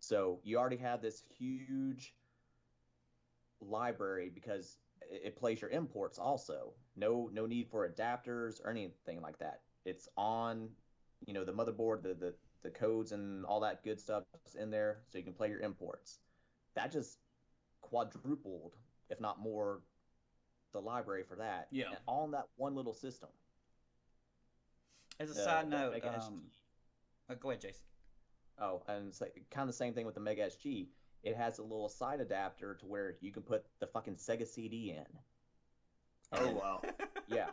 So you already have this huge library because it plays your imports also. No need for adapters or anything like that. It's on, the motherboard, the codes and all that good stuff is in there, so you can play your imports. That just quadrupled, if not more, the library for that. Yeah. And all in that one little system. As a side note, go ahead, Jason. Oh, and it's like kind of the same thing with the Mega SG. It has a little side adapter to where you can put the fucking Sega CD in. Oh, wow. Yeah.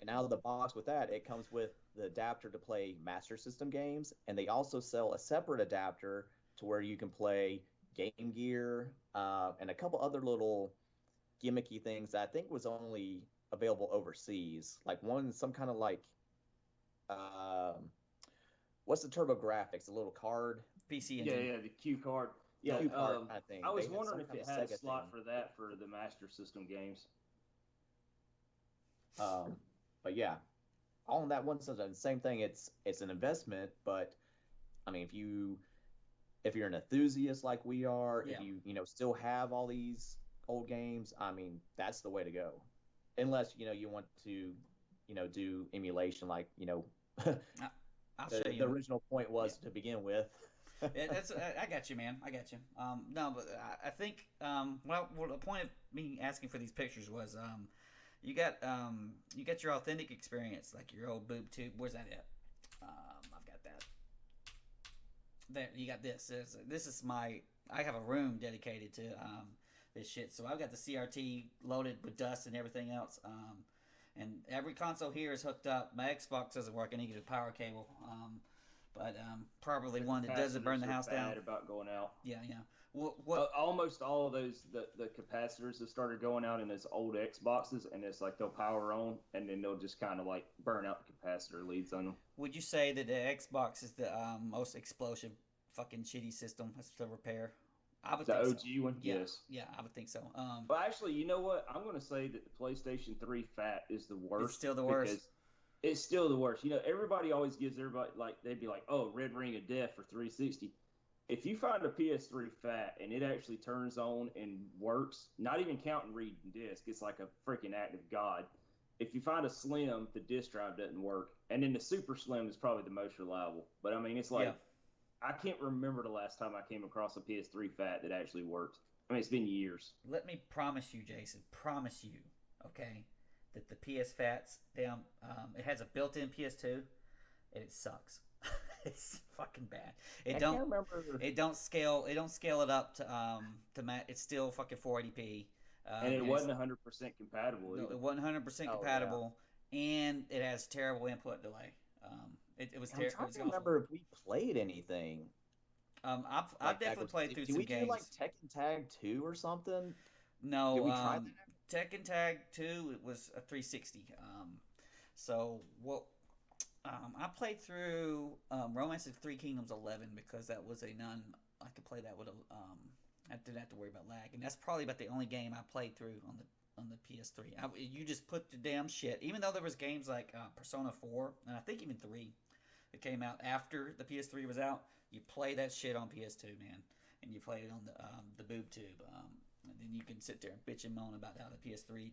And out of the box with that, it comes with the adapter to play Master System games, and they also sell a separate adapter to where you can play Game Gear and a couple other little gimmicky things that I think was only available overseas. Like some kind of like, what's the TurboGrafx? A little card? PC engine. Yeah, the Q card. Yeah, Q card, I think. I was wondering if it had a slot for that for the Master System games. But yeah, all in that one system. Same thing. It's an investment, but I mean, if you're an enthusiast like we are, if you still have all these old games, I mean, that's the way to go. Unless you want to do emulation, like I'll show you. The original point was to begin with. I got you, man. I got you. No, but I think well, the point of me asking for these pictures was you got your authentic experience, like your old boob tube. Where's that at? I've got that. There, you got this. This is my. I have a room dedicated to this shit. So I've got the CRT loaded with dust and everything else. And every console here is hooked up. My Xbox doesn't work. I need to get a power cable. But probably one that doesn't burn the house down. About going out. Yeah. What? Almost all of those the capacitors that started going out in those old Xboxes, and it's like they'll power on, and then they'll just kind of like burn out the capacitor leads on them. Would you say that the Xbox is the most explosive fucking shitty system to repair? I would think OG so. one, Yeah, yes. Yeah, I would think so. Well, actually, you know what? I'm going to say that the PlayStation 3 Fat is the worst. It's still the worst. Because it's still the worst. You know, everybody always gives everybody, like, they'd be like, oh, Red Ring of Death for 360. If you find a PS3 Fat and it actually turns on and works, not even counting reading disc, it's like a freaking act of God. If you find a Slim, the disc drive doesn't work. And then the Super Slim is probably the most reliable. But, I mean, it's like... Yeah. I can't remember the last time I came across a PS3 Fat that actually worked. I mean, it's been years. Let me promise you, Jason, okay, that the PS Fats, it has a built-in PS2, and it sucks. It's fucking bad. I can't remember. It don't scale it up to match. It's still fucking 480p. And it wasn't 100% compatible. No, it wasn't 100% compatible, and it has terrible input delay. It was terrible. I'm trying to remember if we played anything. I've definitely played through some games. Did we do like Tekken Tag 2 or something? No. Did we try that? Tekken Tag 2, it was a 360. So what? I played through Romance of Three Kingdoms 11 because that was I could play that with a. I didn't have to worry about lag, and that's probably about the only game I played through on the PS3. You just put the damn shit. Even though there was games like Persona 4 and I think even 3 that came out after the PS3 was out, you play that shit on PS2, man, and you play it on the boob tube, and then you can sit there and bitch and moan about how the PS3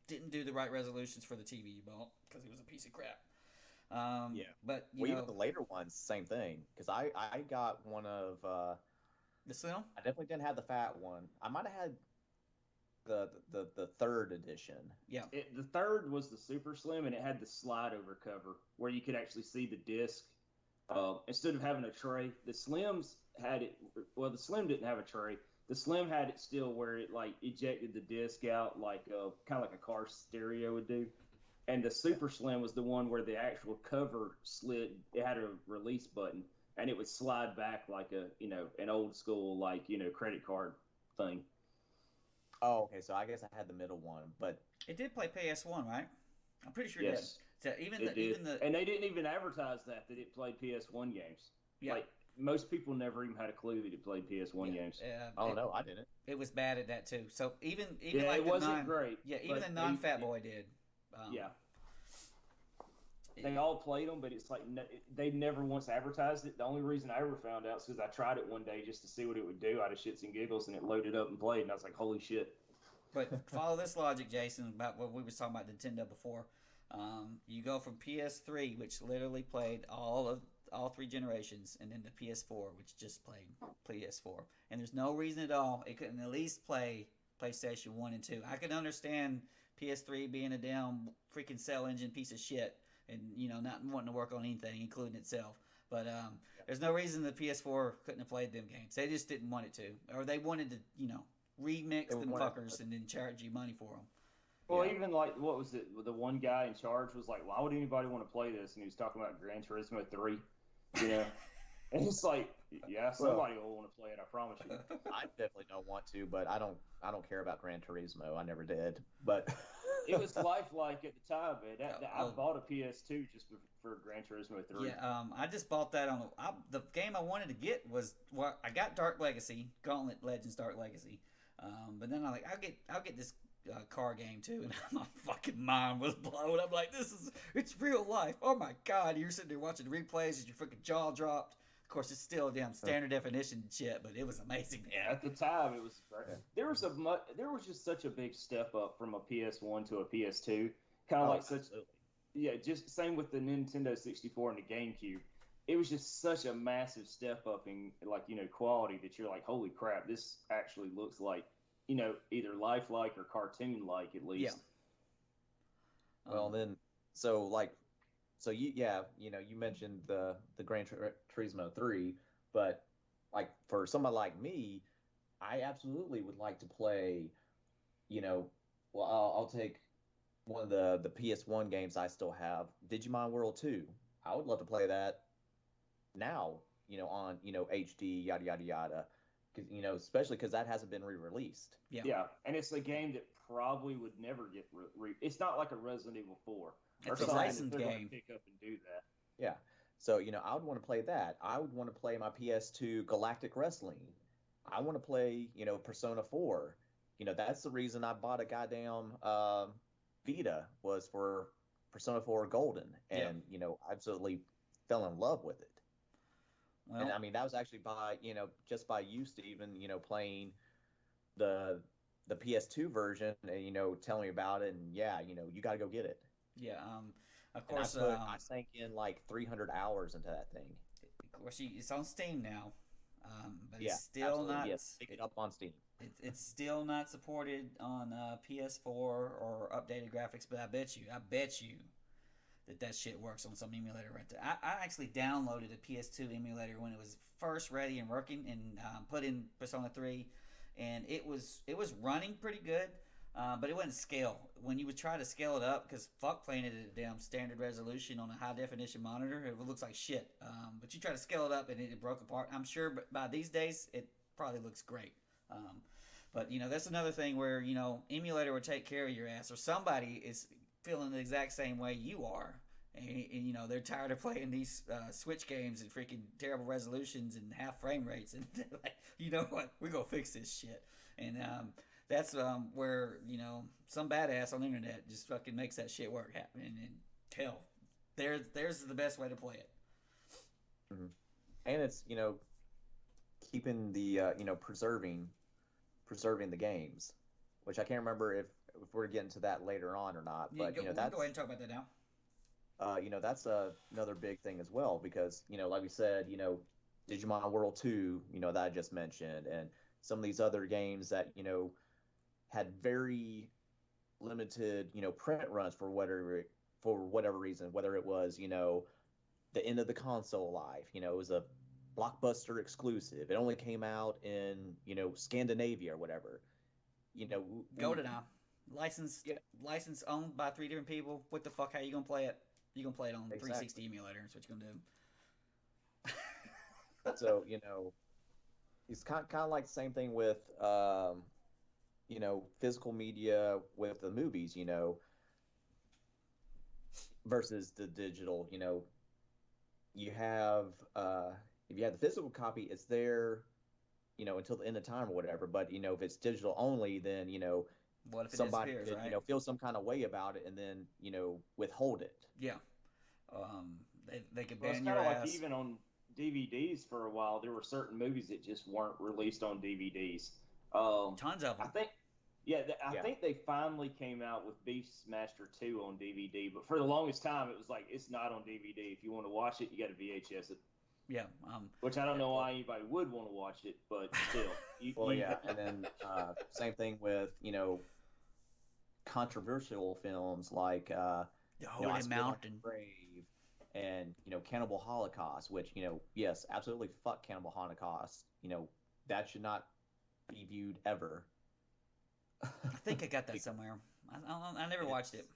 didn't do the right resolutions for the TV you bought because it was a piece of crap. Yeah, but even the later ones, same thing. Because I got one of the Slim. I definitely didn't have the fat one. I might have had the third edition. Yeah, the third was the Super Slim, and it had the slide over cover where you could actually see the disc instead of having a tray. The Slims had it. Well, the Slim didn't have a tray. The Slim had it still where it like ejected the disc out like kind of like a car stereo would do. And the Super Slim was the one where the actual cover slid. It had a release button, and it would slide back like an old school credit card thing. Oh, okay. So I guess I had the middle one, but it did play PS1, right? I'm pretty sure yes. It did. So even the and they didn't even advertise that it played PS1 games. Yeah. Like most people never even had a clue that it played PS1 games. No, I didn't. It was bad at that too. So even it wasn't great. Yeah, even the non-fat boy did. Yeah. They all played them, but it's like they never once advertised it. The only reason I ever found out is because I tried it one day just to see what it would do out of shits and giggles, and it loaded up and played, and I was like, holy shit. But follow this logic, Jason, about what we were talking about Nintendo before. You go from PS3, which literally played all three generations, and then the PS4, which just played PS4. And there's no reason at all it couldn't at least play PlayStation 1 and 2. I could understand PS3 being a damn freaking cell engine piece of shit, and not wanting to work on anything, including itself. But there's no reason the PS4 couldn't have played them games. They just didn't want it to, or they wanted to, remix them fuckers and then charge you money for them. Well, even like what was it? The one guy in charge was like, "Why would anybody want to play this?" And he was talking about Gran Turismo 3. And it's like, yeah, somebody will want to play it. I promise you. I definitely don't want to, but I don't care about Gran Turismo. I never did, but. It was lifelike at the time, man. I bought a PS2 just for Gran Turismo 3. Yeah, I just bought that on the game I wanted to get was I got Dark Legacy, Gauntlet Legends Dark Legacy, but then I'm like I'll get this car game too, and my fucking mind was blown. I'm like, it's real life. Oh my god! You're sitting there watching the replays as your freaking jaw dropped. Of course, it's still damn standard definition shit, but it was amazing, man. At the time, it was great. There was just such a big step up from a PS1 to a PS2. Kind of just same with the Nintendo 64 and the GameCube. it was just such a massive step up in like quality that you're like, holy crap, this actually looks like either lifelike or cartoon like at Yeah. least. Well, then, so like, so you mentioned the Gran Turismo 3, but like for somebody like me, I absolutely would like to play, you know, well, I'll take one of the PS1 games I still have, Digimon World 2. I would love to play that now, on, HD, yada yada yada, because especially because that hasn't been re-released. Yeah. Yeah, and it's a game that probably would never get it's not like a Resident Evil 4 or It's a something licensed that they're going game. to pick up and do that. Yeah. So, I would want to play that. I would want to play my PS2 Galactic Wrestling. I want to play, Persona 4. That's the reason I bought a goddamn Vita, was for Persona 4 Golden. And, absolutely fell in love with it. Well, And I mean, that was actually just by you, Steven, playing the PS2 version and, telling me about it. And yeah, you got to go get it. yeah. Of And course, I sank in like 300 hours into that thing. of course, it's on Steam now, but Yeah, it's still absolutely. not. Yes, pick it up on Steam. It's still not supported on PS4 or updated graphics. But I bet you that shit works on some emulator right there. I actually downloaded a PS2 emulator when it was first ready and working, and put in Persona 3, and it was running pretty good. But it wouldn't scale. When you would try to scale it up, because fuck playing it at a damn standard resolution on a high definition monitor, it looks like shit. But you try to scale it up and it broke apart. I'm sure by these days it probably looks great. But that's another thing where emulator would take care of your ass, or somebody is feeling the exact same way you are, and they're tired of playing these Switch games and freaking terrible resolutions and half frame rates, and like, you know what, we're gonna fix this shit. And that's where some badass on the internet just fucking makes that shit work happen. And hell, there's the best way to play it. Mm-hmm. And it's keeping the preserving the games, which I can't remember if we're getting to that later on or not. But we'll that's go ahead and talk about that now. That's another big thing as well, because like we said, Digimon World 2, that I just mentioned, and some of these other games that had very limited print runs for whatever reason, whether it was the end of the console life, it was a Blockbuster exclusive, it only came out in Scandinavia or whatever, Go to now. License owned by 3 different people. What the fuck? How you gonna play it? You gonna play it on Exactly. 360 emulator? That's what you're gonna do. So it's kind of like the same thing with physical media with the movies, versus the digital. You have if you have the physical copy, it's there until the end of time or whatever. But if it's digital only, then What if it somebody disappears, could right? feel some kind of way about it and then withhold it. Yeah. They could Well, it's ban your kind of ass. like even on DVDs for a while, there were certain movies that just weren't released on DVDs. Tons of I them. think, I think they finally came out with Beastmaster 2 on DVD, but for the longest time, it was like, it's not on DVD. If you want to watch it, you got to VHS it. Yeah. Which I don't know why anybody would want to watch it, but still. Well, yeah, and then same thing with controversial films like The Holy I Spit on Mountain. Your Grave and Cannibal Holocaust, which yes, absolutely fuck Cannibal Holocaust. That should not be viewed ever. I think I got that somewhere. I never watched it.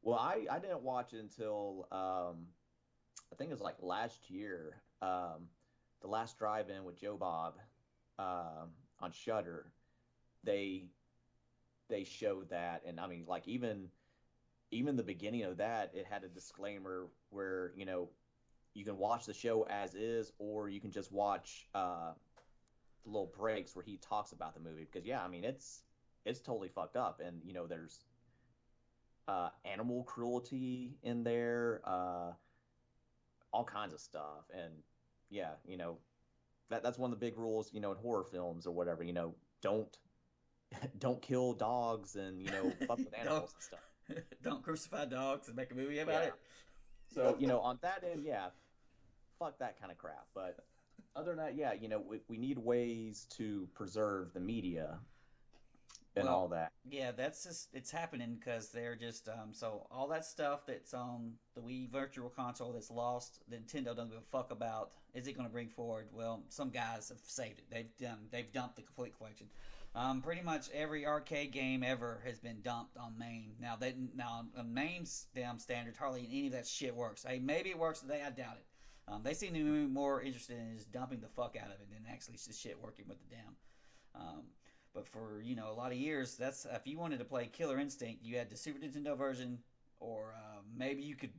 Well, I didn't watch it until I think it was like last year. The Last Drive-In with Joe Bob on Shudder. They showed that, and I mean, like even the beginning of that, it had a disclaimer where you can watch the show as is, or you can just watch the little breaks where he talks about the movie, because I mean it's totally fucked up, and there's animal cruelty in there, all kinds of stuff, and that's one of the big rules in horror films or whatever, don't kill dogs and fuck with animals and stuff. Don't crucify dogs and make a movie about it. So on that end, fuck that kind of crap. But other than that, yeah, we need ways to preserve the media and all that. Yeah, that's just it's happening because they're just so all that stuff that's on the Wii Virtual Console that's lost, Nintendo doesn't give a fuck about. Is it going to bring forward? Well, some guys have saved it. They've dumped the complete collection. Pretty much every arcade game ever has been dumped on MAME. Now on MAME's damn standards, hardly any of that shit works. Hey, maybe it works today. I doubt it. They seem to be more interested in just dumping the fuck out of it than actually just shit working with the damn. But for a lot of years, that's if you wanted to play Killer Instinct, you had the Super Nintendo version, or maybe you could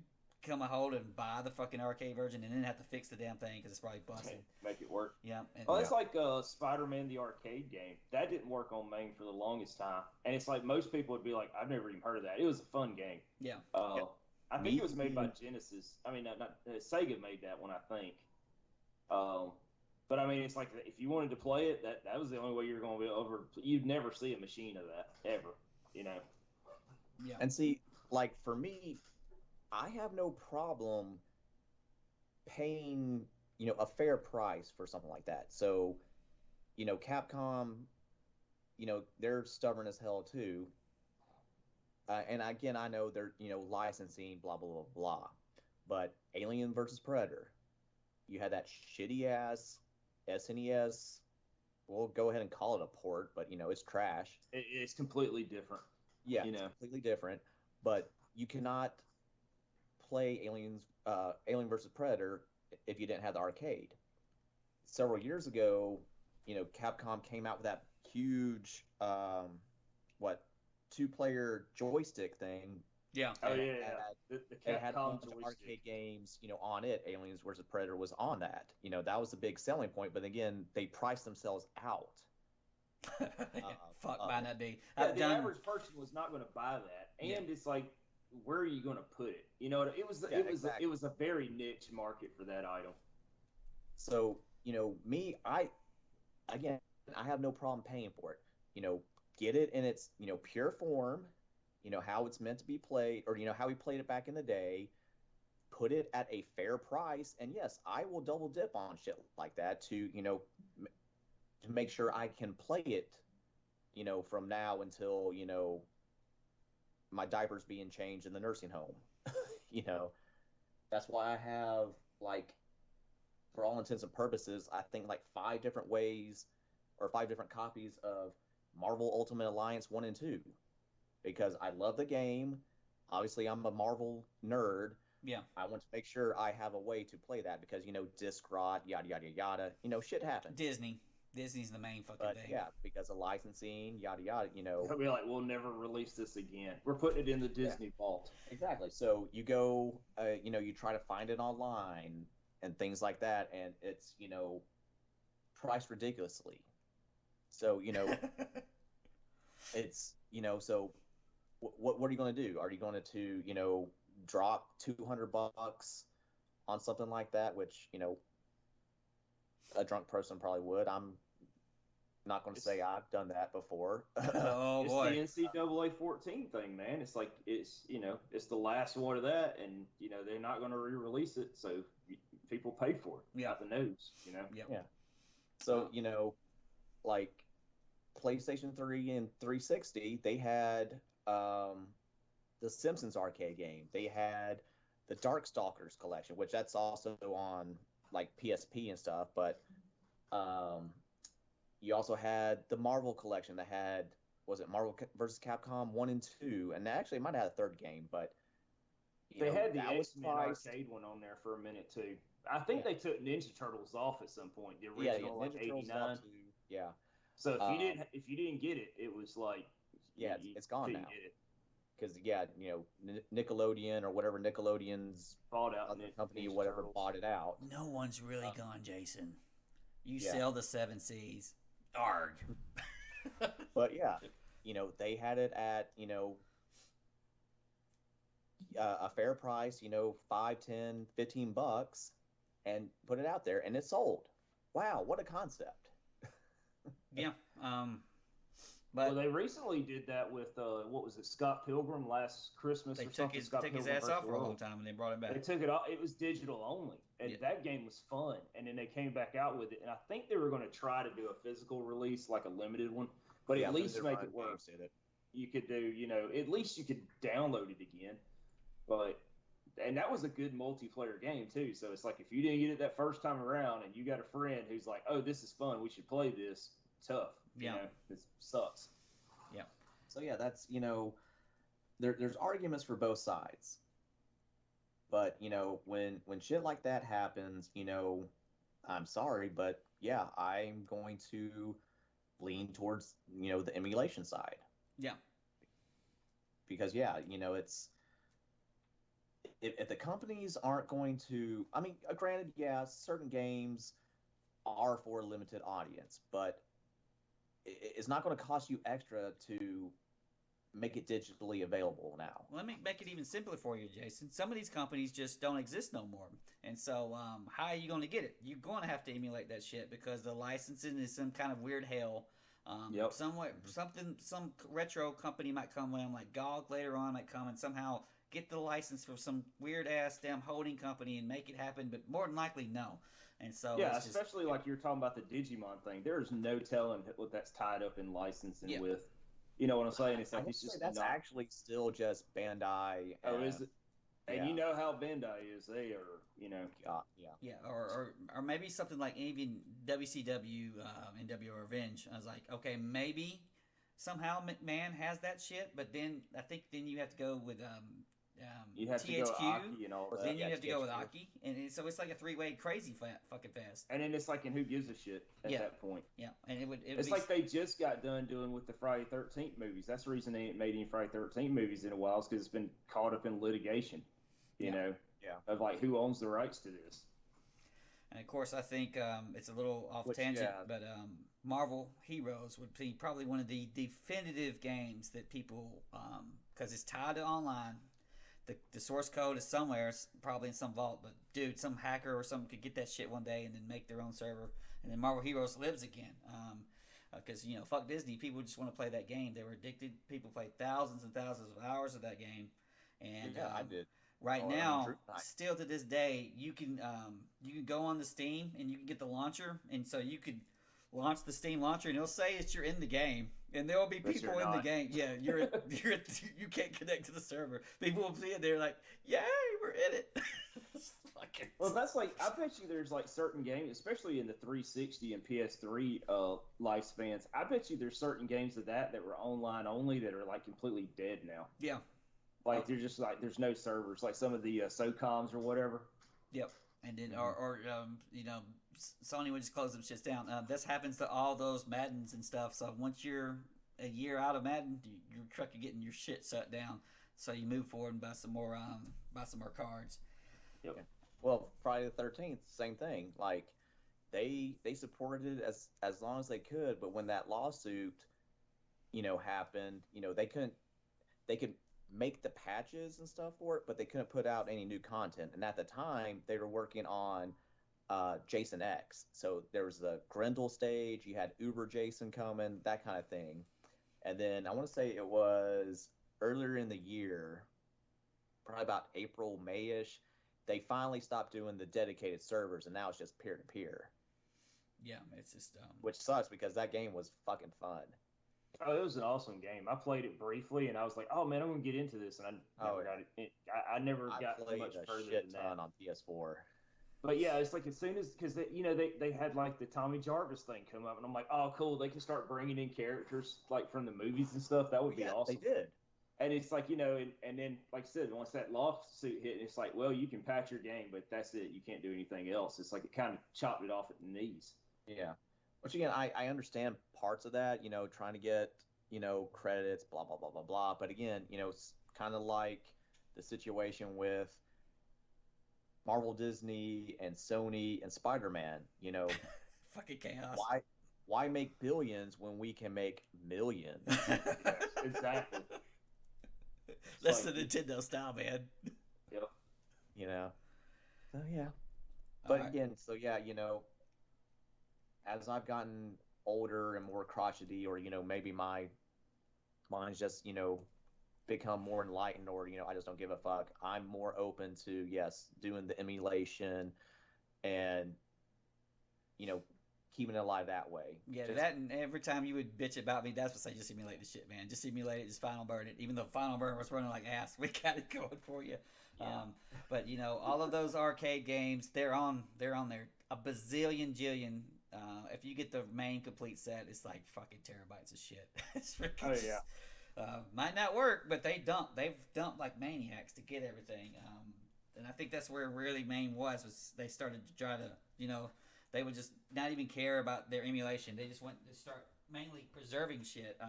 come a hold and buy the fucking arcade version and then have to fix the damn thing because it's probably busted. Make it work. Yeah. It's like Spider-Man the arcade game. That didn't work on MAME for the longest time, and it's like most people would be like, "I've never even heard of that." It was a fun game. Yeah. I think it was made by Genesis. I mean, not Sega made that one, I think. But I mean, it's like if you wanted to play it, that was the only way you're going to be over. You'd never see a machine of that ever, Yeah. And see, like for me, I have no problem paying, a fair price for something like that. So, Capcom, they're stubborn as hell too. And again, I know they're, licensing, blah, blah, blah, blah. But Alien versus Predator, you had that shitty ass SNES. We'll go ahead and call it a port, but it's trash. It's completely different. Yeah, it's completely different. But you cannot play Alien versus Predator if you didn't have the arcade. Several years ago, Capcom came out with that huge, 2-player joystick thing. Yeah. Oh yeah. The It had a Capcom bunch of joystick. arcade games, on it. Aliens vs. Predator was on that. That was the big selling point. But again, they priced themselves out. Fuck buying that day. The average person was not going to buy that, and it's like, where are you going to put it? It was a very niche market for that item. So I have no problem paying for it. Get it in its pure form. How it's meant to be played, or how we played it back in the day. Put it at a fair price, and yes, I will double dip on shit like that to to make sure I can play it, from now until my diaper's being changed in the nursing home. That's why I have, like, for all intents and purposes, I think like 5 different ways or 5 different copies of Marvel Ultimate Alliance 1 and 2. Because I love the game. Obviously, I'm a Marvel nerd. Yeah. I want to make sure I have a way to play that because, disc rot, yada, yada, yada. Shit happens. Disney's the main fucking thing. Yeah, because of licensing, yada, yada, They'll be like, we'll never release this again. We're putting it in the Disney vault. Exactly. So you go, you try to find it online and things like that, and it's, priced ridiculously. So, it's, so what are you going to do? Are you going to drop $200 on something like that, which, a drunk person probably would. I'm not going to say I've done that before. Oh boy. It's the NCAA 14 thing, man. It's like, it's the last one of that, and, they're not going to re-release it, so people paid for it. Yeah. Out the nose, Yep. Yeah. So, like PlayStation 3 and 360, they had the Simpsons arcade game. They had the Darkstalkers collection, which that's also on like PSP and stuff, but you also had the Marvel collection that had, was it Marvel vs. Capcom 1 and 2, and they actually might have had a third game, but they had the X-Men arcade one on there for a minute too. I think they took Ninja Turtles off at some point. The original, like Ninja Turtles 89. Yeah. So if you didn't get it, it was like, it's gone now. Get it. Because Nickelodeon or whatever Nickelodeon's Bought out other company, whatever, Turtles. bought it out. No one's really gone, Jason. You sell the 7 Cs. Arg. But yeah, they had it at a fair price, $5, $10, $15, and put it out there, and it sold. Wow, what a concept! Yeah. But they recently did that with what was it, Scott Pilgrim last Christmas? They or took something. his Scott took his Pilgrim ass versus off for a World. long time, and they brought him back. They took it off. It was digital only. and Yeah. that game was fun. And then they came back out with it, and I think they were going to try to do a physical release, like a limited one, but at least make it work. You could do, at least you could download it again. And that was a good multiplayer game too. So it's like if you didn't get it that first time around, and you got a friend who's like, "Oh, this is fun. We should play this." Tough. It sucks. Yeah. So yeah, that's there's arguments for both sides. But when shit like that happens, I'm sorry, but yeah, I'm going to lean towards the emulation side. Yeah. Because it's if the companies aren't going to, I mean, granted, yeah, certain games are for a limited audience, but it's not going to cost you extra to make it digitally available now. Let me make it even simpler for you, Jason. Some of these companies just don't exist no more. And so how are you going to get it? You're going to have to emulate that shit because the licensing is some kind of weird hell. Some retro company might come in, like GOG later on might come and somehow get the license for some weird ass damn holding company and make it happen, but more than likely no. And so especially like you're talking about the Digimon thing. There's no telling what that's tied up in licensing with. You know what I'm saying? It's like that's actually still just Bandai. Oh, is it? And you know how Bandai is. They are, Yeah, or maybe something like even WCW, NWO Revenge. I was like, okay, maybe somehow McMahon has that shit, but then I think you have to go with you have THQ, to go Aki and all that. Then you have to go with Aki, and so it's like a three-way crazy fucking fast. And then it's like, and who gives a shit at that point? Yeah, and it's like they just got done doing with the Friday 13th movies. That's the reason they ain't made any Friday 13th movies in a while, is because it's been caught up in litigation. Of like who owns the rights to this. And of course, I think it's a little off tangent, but Marvel Heroes would be probably one of the definitive games that people, because it's tied to online. The source code is somewhere, probably in some vault, but dude, some hacker or something could get that shit one day and then make their own server, and then Marvel Heroes lives again. Because fuck Disney, people just want to play that game. They were addicted. People played thousands and thousands of hours of that game, and I did. Right now, still to this day, you can go on the Steam and you can get the launcher, and so you could launch the Steam launcher, and it'll say that you're in the game, and there will be people in the game. Yeah, you can't connect to the server. People will see it. They're like, "Yay, we're in it!" Well, that's like, I bet you there's like certain games, especially in the 360 and PS3 lifespans. I bet you there's certain games of that were online only that are like completely dead now. Yeah. Like they're just like there's no servers, like some of the SOCOMs or whatever. Yep, and then or Sony would just close them shits down. This happens to all those Maddens and stuff. So once you're a year out of Madden, your truck is getting your shit shut down. So you move forward and buy some more cards. Yep. Well, Friday the 13th, same thing. Like they supported it as long as they could, but when that lawsuit, happened, they could make the patches and stuff for it, but they couldn't put out any new content. And at the time, they were working on Jason X. So there was the Grendel stage, you had Uber Jason coming, that kind of thing. And then I want to say it was earlier in the year, probably about April, May-ish, they finally stopped doing the dedicated servers, and now it's just peer-to-peer. Yeah, it's just... Which sucks, because that game was fucking fun. Oh, it was an awesome game. I played it briefly, and I was like, "Oh man, I'm gonna get into this." And I never got much further than that on PS4. But yeah, it's like as soon as because they had like the Tommy Jarvis thing come up, and I'm like, "Oh, cool! They can start bringing in characters like from the movies and stuff. That would be awesome." They did. And it's like and then like I said, once that lawsuit hit, it's like, well, you can patch your game, but that's it. You can't do anything else. It's like it kind of chopped it off at the knees. Yeah. Which again, I understand parts of that, trying to get, credits, blah, blah, blah, blah, blah. But again, it's kind of like the situation with Marvel, Disney, and Sony and Spider-Man, Fucking chaos. Why make billions when we can make millions? Yes, exactly. That's the Nintendo style, man. Yep. So, yeah. But again, as I've gotten older and more crotchety, or maybe my mind's just become more enlightened, or I just don't give a fuck, I'm more open to doing the emulation, and keeping it alive that way. Yeah, that, and every time you would bitch about me, that's what I say, just simulate the shit, man. Just simulate it, just final burn it. Even though final burn was running like ass, we got it going for you. Yeah. But all of those arcade games, they're on there a bazillion jillion. If you get the main complete set, it's like fucking terabytes of shit. It's freaking. Oh yeah. Might not work, but they've dumped like maniacs to get everything. And I think that's where really main was they started to try to they would just not even care about their emulation. They just went to start mainly preserving shit.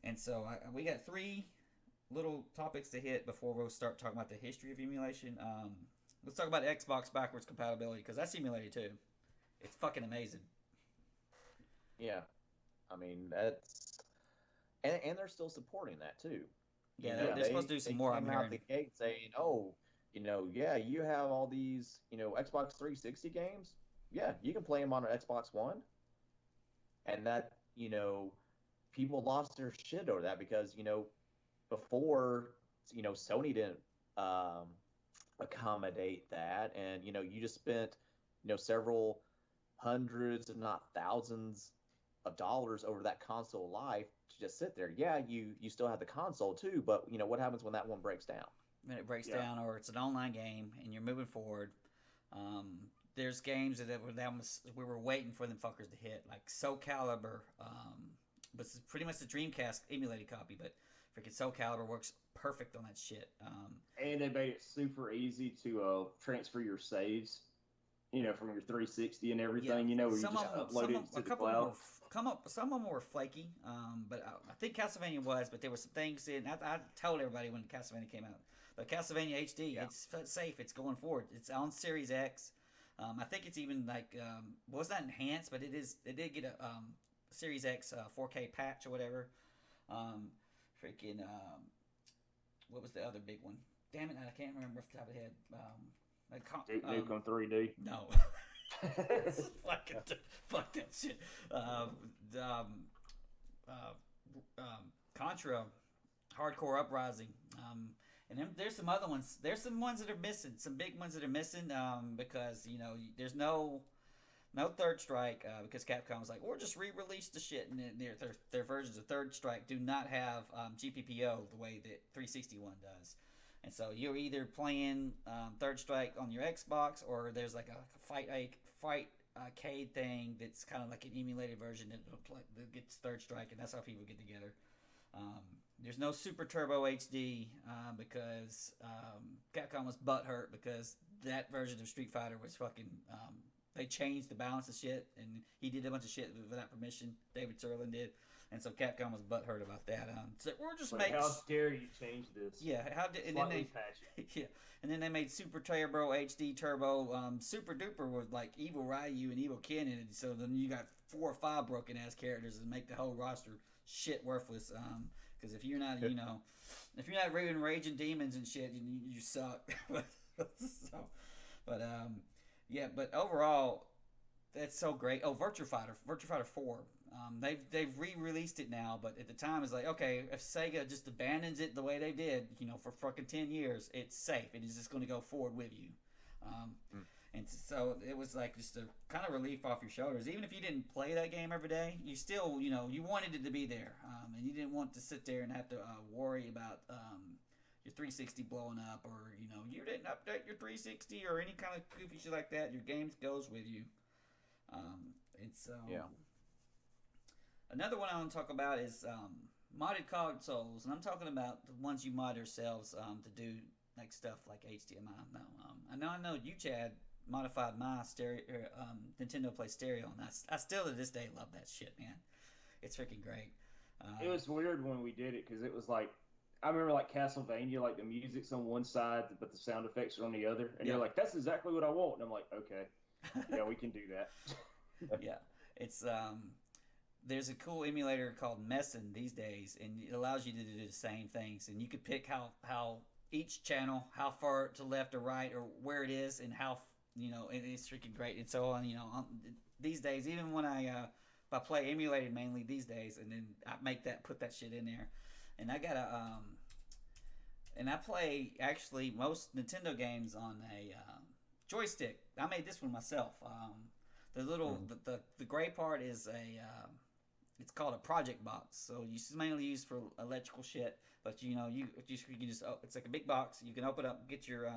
And so we got 3 little topics to hit before we'll start talking about the history of emulation. Let's talk about Xbox backwards compatibility, because that's emulated too. It's fucking amazing. Yeah, I mean that's, and they're still supporting that too. Yeah, they're supposed to do some more. Came out the gate saying, "Oh, yeah, you have all these, Xbox 360 games. Yeah, you can play them on an Xbox One." And that, people lost their shit over that because, before, Sony didn't accommodate that, and you just spent, several hundreds, if not thousands, of dollars over that console life to just sit there. Yeah, you still have the console too, but what happens when that one breaks down? When it breaks down, or it's an online game and you're moving forward. There's games that we were waiting for them fuckers to hit, like Soul Calibur. But it's pretty much the Dreamcast emulated copy, but freaking Soul Calibur works perfect on that shit. And they made it super easy to transfer your saves, from your 360 and everything. Where you just upload it to the cloud. Some of them were flaky, but I think Castlevania was. But there were some things in. I told everybody when Castlevania came out, but Castlevania HD, it's safe. It's going forward. It's on Series X. I think it's even like well, it's not enhanced, but it is. It did get a Series X 4K patch or whatever. What was the other big one? Damn it, I can't remember off the top of the head. Duke on 3D. No. Fuck that shit. Contra, Hardcore Uprising, and then there's some other ones. There's some ones that are missing. Some big ones that are missing because there's no Third Strike because Capcom was like, or just re-release the shit, and their versions of Third Strike do not have GPPO the way that 361 does. And so you're either playing Third Strike on your Xbox, or there's like a fight arcade thing that's kind of like an emulated version that gets Third Strike, and that's how people get together. There's no Super Turbo HD because Capcom was butthurt because that version of Street Fighter was fucking. They changed the balance of shit, and he did a bunch of shit without permission. David Sirlin did. And so Capcom was butthurt about that. So we're just making. How dare you change this? Yeah, and then and then they made Super Turbo HD Turbo. Super Duper was like Evil Ryu and Evil Ken in it. So then you got 4 or 5 broken ass characters and make the whole roster shit worthless. Because if you're not, if you're not even raging demons and shit, you suck. But overall, that's so great. Oh, Virtua Fighter 4. They've re-released it now, but at the time it's like, okay, if Sega just abandons it the way they did, for fucking 10 years, it's safe. It is just going to go forward with you. And so it was like just a kind of relief off your shoulders. Even if you didn't play that game every day, you still, you wanted it to be there, and you didn't want to sit there and have to worry about your 360 blowing up, or you didn't update your 360 or any kind of goofy shit like that. Your game goes with you. And so another one I want to talk about is modded consoles, and I'm talking about the ones you mod yourselves to do like stuff like HDMI. No, I know you, Chad, modified my stereo Nintendo Play Stereo, and I still to this day love that shit, man. It's freaking great. It was weird when we did it because it was like, I remember like Castlevania, like the music's on one side but the sound effects are on the other, and you're like, that's exactly what I want, and I'm like, okay, yeah, we can do that. Yeah, it's there's a cool emulator called Messin these days, and it allows you to do the same things, and you could pick how each channel, how far to left or right, or where it is, and how it's freaking great. And so on, these days, even when I play emulated mainly these days, and then I put that shit in there, and I got and I play actually most Nintendo games on joystick. I made this one myself. The little the gray part is a it's called a project box. So it's mainly used for electrical shit. But you can just it's like a big box. You can open up, get your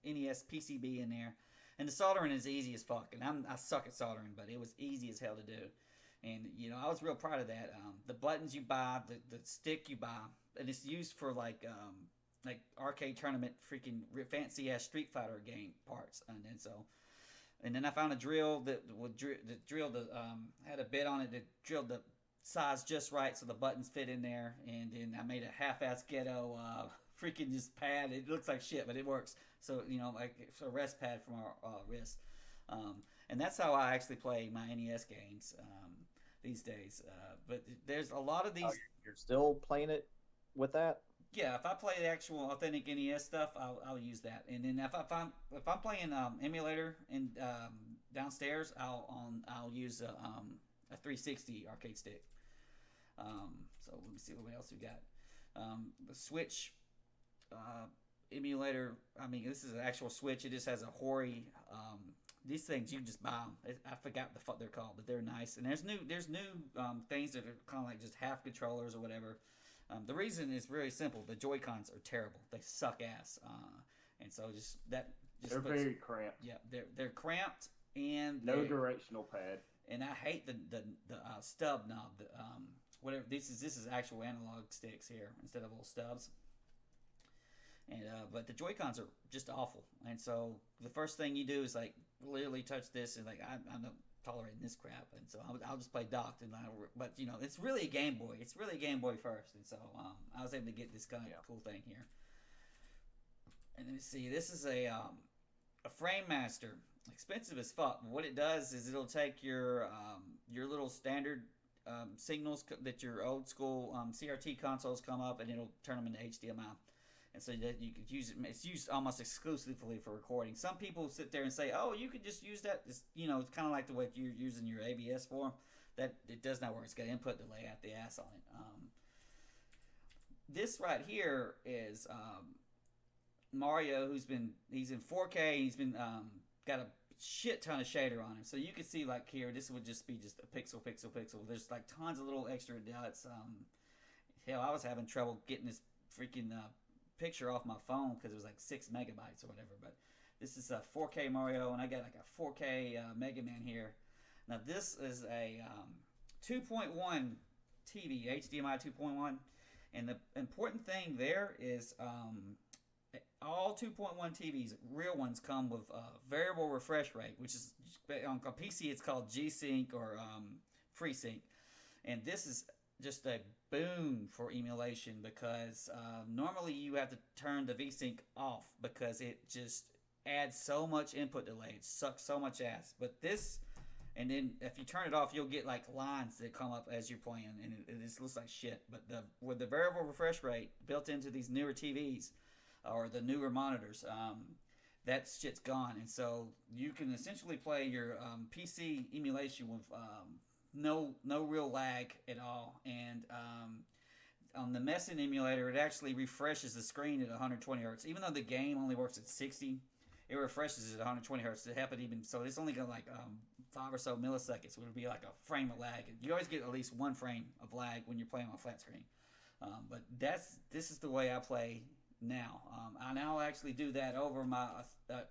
NES PCB in there, and the soldering is easy as fuck. And I suck at soldering, but it was easy as hell to do. And I was real proud of that. The buttons you buy, the stick you buy, and it's used for like arcade tournament freaking fancy ass Street Fighter game parts. And then I found a drill that had a bit on it that drilled the size just right so the buttons fit in there. And then I made a half-ass ghetto freaking just pad. It looks like shit, but it works. So like it's a rest pad from our wrist. And that's how I actually play my NES games these days. But there's a lot of these. Oh, you're still playing it with that? Yeah, if I play the actual authentic NES stuff, I'll use that. And then if I'm playing emulator and downstairs, I'll use a 360 arcade stick. So let me see what else we got. The Switch emulator. I mean, this is an actual Switch. It just has a Hori. These things you can just buy them. I forgot the fuck they're called, but they're nice. And there's new things that are kind of like just half controllers or whatever. The reason is really simple. The Joy-Cons are terrible. They suck ass. And so they're very cramped. Yeah, they're cramped and no directional pad. And I hate the stub knob. Whatever this is actual analog sticks here instead of little stubs. And but the Joy-Cons are just awful. And so the first thing you do is like literally touch this and like I'm not tolerating this crap, and so I'll just play docked. But it's really a Game Boy. It's really a Game Boy first, and so I was able to get this kind of cool thing here. And let me see. This is a Frame Master, expensive as fuck. But what it does is it'll take your little standard signals that your old school CRT consoles come up, and it'll turn them into HDMI. And so that you could use it. It's used almost exclusively for recording. Some people sit there and say, "Oh, you could just use that." It's kind of like the way you're using your ABS for. That it does not work. It's got input delay out the ass on it. This right here is Mario, he's in 4K. He's been got a shit ton of shader on him. So you can see like here, this would just be just a pixel. There's like tons of little extra dots. Hell, I was having trouble getting this freaking picture off my phone because it was like 6 megabytes or whatever. But this is a 4K Mario, and I got like a 4K Mega Man here. Now this is a 2.1 TV, HDMI 2.1, and the important thing there is all 2.1 TVs, real ones, come with variable refresh rate, which is on a PC it's called G-Sync or FreeSync, and this is just a boon for emulation because normally you have to turn the V-Sync off because it just adds so much input delay. It sucks so much ass. But this, and then if you turn it off, you'll get like lines that come up as you're playing, and it just looks like shit. But with the variable refresh rate built into these newer TVs or the newer monitors, that shit's gone. And so you can essentially play your PC emulation with no real lag at all, and on the Messin emulator it actually refreshes the screen at 120 hertz. Even though the game only works at 60, it refreshes at 120 hertz to help it even. So it's only got like 5 or so milliseconds. It would be like a frame of lag. You always get at least 1 frame of lag when you're playing on a flat screen. But this is the way I play now. I now actually do that over my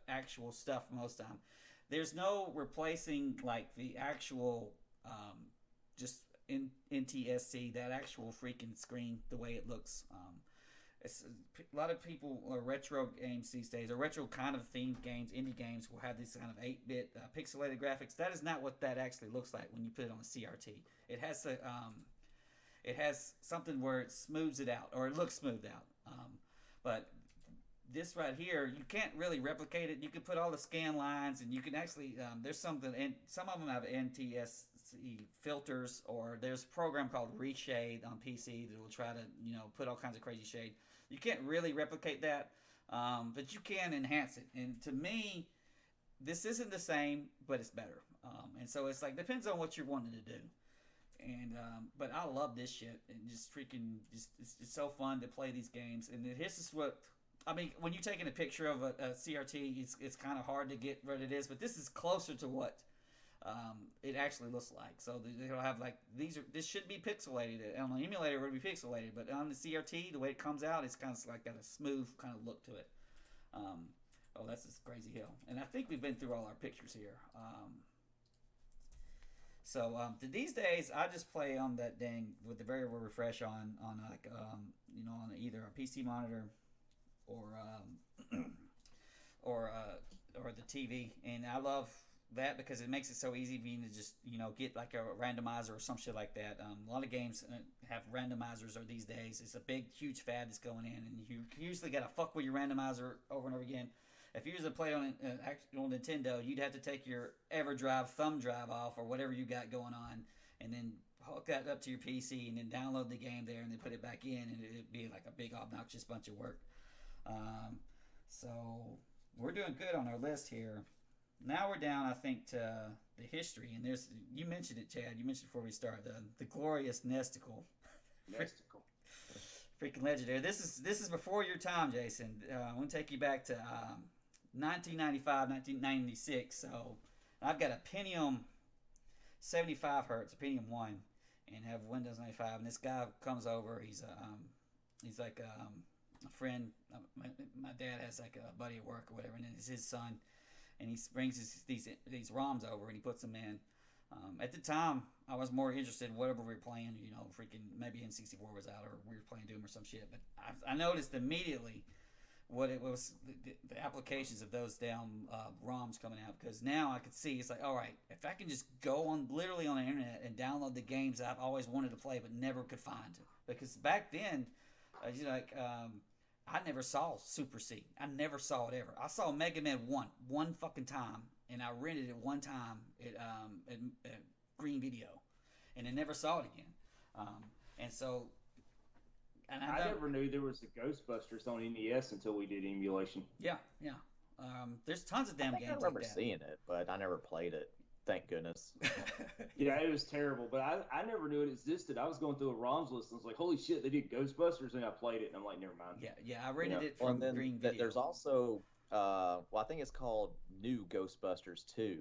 actual stuff most of the time. There's no replacing like the actual just in NTSC, that actual freaking screen, the way it looks. It's a lot of people or retro games these days, or retro kind of themed games, indie games, will have these kind of 8-bit pixelated graphics. That is not what that actually looks like when you put it on a CRT. It has something where it smooths it out, or it looks smoothed out. But this right here, you can't really replicate it. You can put all the scan lines, and you can actually there's something, and some of them have NTSC filters, or there's a program called Reshade on PC that will try to put all kinds of crazy shade. You can't really replicate that, but you can enhance it. And to me, this isn't the same, but it's better. And so it's like depends on what you're wanting to do. And but I love this shit, and just freaking it's so fun to play these games. And this is what I mean, when you're taking a picture of a CRT, it's kind of hard to get what it is, but this is closer to what it actually looks like. So they'll have like this should be pixelated. On the emulator, it would be pixelated, but on the CRT, the way it comes out, it's kind of like got a smooth kind of look to it. Oh, that's this crazy hill, and I think we've been through all our pictures here. These days I just play on that dang with the variable refresh on like on either a PC monitor or or the TV, and I love that because it makes it so easy for you to just get like a randomizer or some shit like that. A lot of games have randomizers or these days. It's a big huge fad that's going in, and you usually got to fuck with your randomizer over and over again. If you usually play on actual Nintendo, you'd have to take your EverDrive thumb drive off or whatever you got going on, and then hook that up to your PC, and then download the game there, and then put it back in, and it'd be like a big obnoxious bunch of work. So we're doing good on our list here. Now we're down, I think, to the history, and you mentioned it, Chad. You mentioned before we start the glorious Nesticle. Nesticle. Freaking legendary. This is before your time, Jason. I'm gonna take you back to 1995, 1996. So I've got a Pentium 75 hertz, a Pentium 1, and have Windows 95. And this guy comes over. He's like a friend. My dad has like a buddy at work or whatever, and it's his son. And he brings these ROMs over and he puts them in. At the time, I was more interested in whatever we were playing. Freaking maybe N64 was out or we were playing Doom or some shit. But I noticed immediately what it was, the applications of those damn ROMs coming out, because now I could see it's like, all right, if I can just go on literally on the internet and download the games I've always wanted to play but never could find, because back then, I never saw Super C. I never saw it ever. I saw Mega Man one fucking time, and I rented it one time at Green Video, and I never saw it again. I never knew there was a Ghostbusters on NES until we did emulation. Yeah. There's tons of damn games. I remember like that. seeing it, but I never played it. Thank goodness. Yeah, it was terrible, but I never knew it existed. I was going through a ROMs list and I was like, holy shit, they did Ghostbusters, and I played it, and I'm like, never mind. Yeah, I rented it from Green Video. There's also, I think it's called New Ghostbusters 2.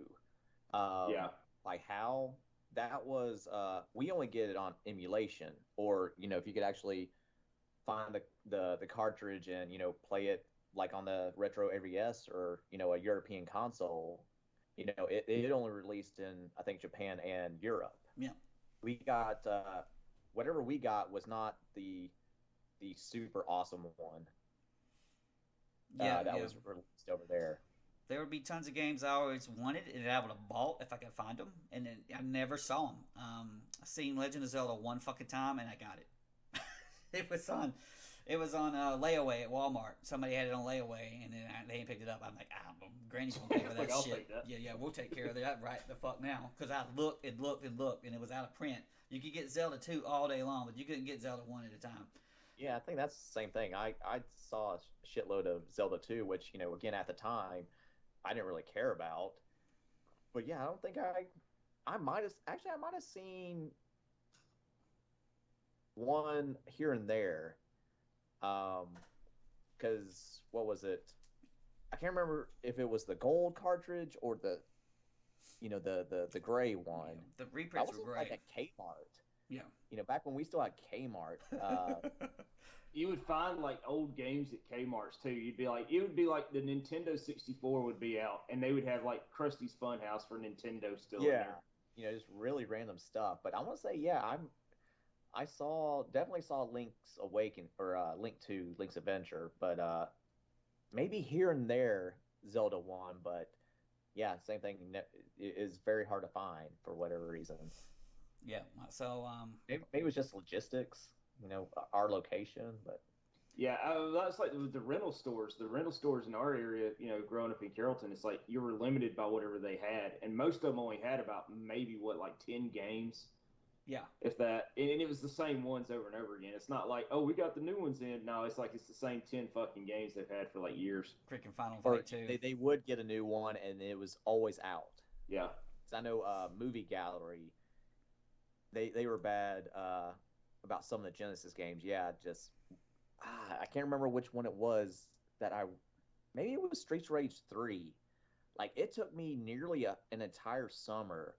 Like how that was, we only get it on emulation, or, if you could actually find the cartridge and, play it like on the Retro AVS or, a European console. It only released in, I think, Japan and Europe. Yeah. We got, whatever we got was not the super awesome one. That was released over there. There would be tons of games I always wanted and I would have bought if I could find them, and then I never saw them. I seen Legend of Zelda one fucking time, and I got it. It was on layaway at Walmart. Somebody had it on layaway, and then they ain't picked it up. I'm like, Granny's gonna pay for that shit. Take that. Yeah, we'll take care of that right the fuck now. Because I looked, and it was out of print. You could get Zelda 2 all day long, but you couldn't get Zelda 1 at a time. Yeah, I think that's the same thing. I saw a shitload of Zelda 2, which, again, at the time, I didn't really care about. But yeah, I don't think I might have seen one here and there. Because what was it? I can't remember if it was the gold cartridge or the gray one. Yeah, the reprints were great. Like at Kmart. Yeah. Back when we still had Kmart. You would find like old games at Kmart's too. It would be like the Nintendo 64 would be out, and they would have like Krusty's Funhouse for Nintendo still in there. Just really random stuff. But I want to say, I definitely saw Link's Awaken or Link 2, Link's Adventure, but maybe here and there Zelda 1, but yeah, same thing. It is very hard to find for whatever reason. Yeah, so maybe it was just logistics, our location, but yeah, that's like the rental stores. The rental stores in our area, growing up in Carrollton, it's like you were limited by whatever they had, and most of them only had about maybe 10 games. Yeah. If that, and it was the same ones over and over again. It's not like, oh, we got the new ones in. No, it's like it's the same 10 fucking games they've had for like years. Freaking Final Fight 2. They would get a new one, and it was always out. Yeah. I know Movie Gallery, they were bad about some of the Genesis games. Yeah, I can't remember which one it was that I maybe it was Streets Rage 3. Like it took me nearly an entire summer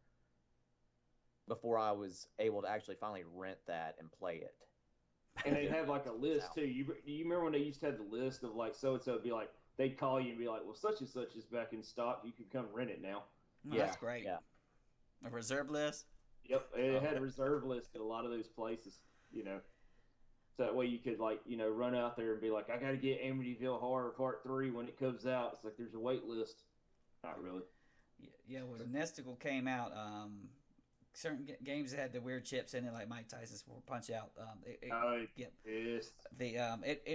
before I was able to actually finally rent that and play it. And they'd have like a list too. You remember when they used to have the list of like so and so? Be like they'd call you and be like, "Well, such and such is back in stock. You can come rent it now." Oh, that's great. Yeah. A reserve list. Yep, it had a reserve list at a lot of those places. So that way you could like run out there and be like, "I got to get Amityville Horror Part 3 when it comes out." It's like there's a wait list. Not really. Yeah, when Nesticle came out, certain games that had the weird chips in it, like Mike Tyson's Punch Out. It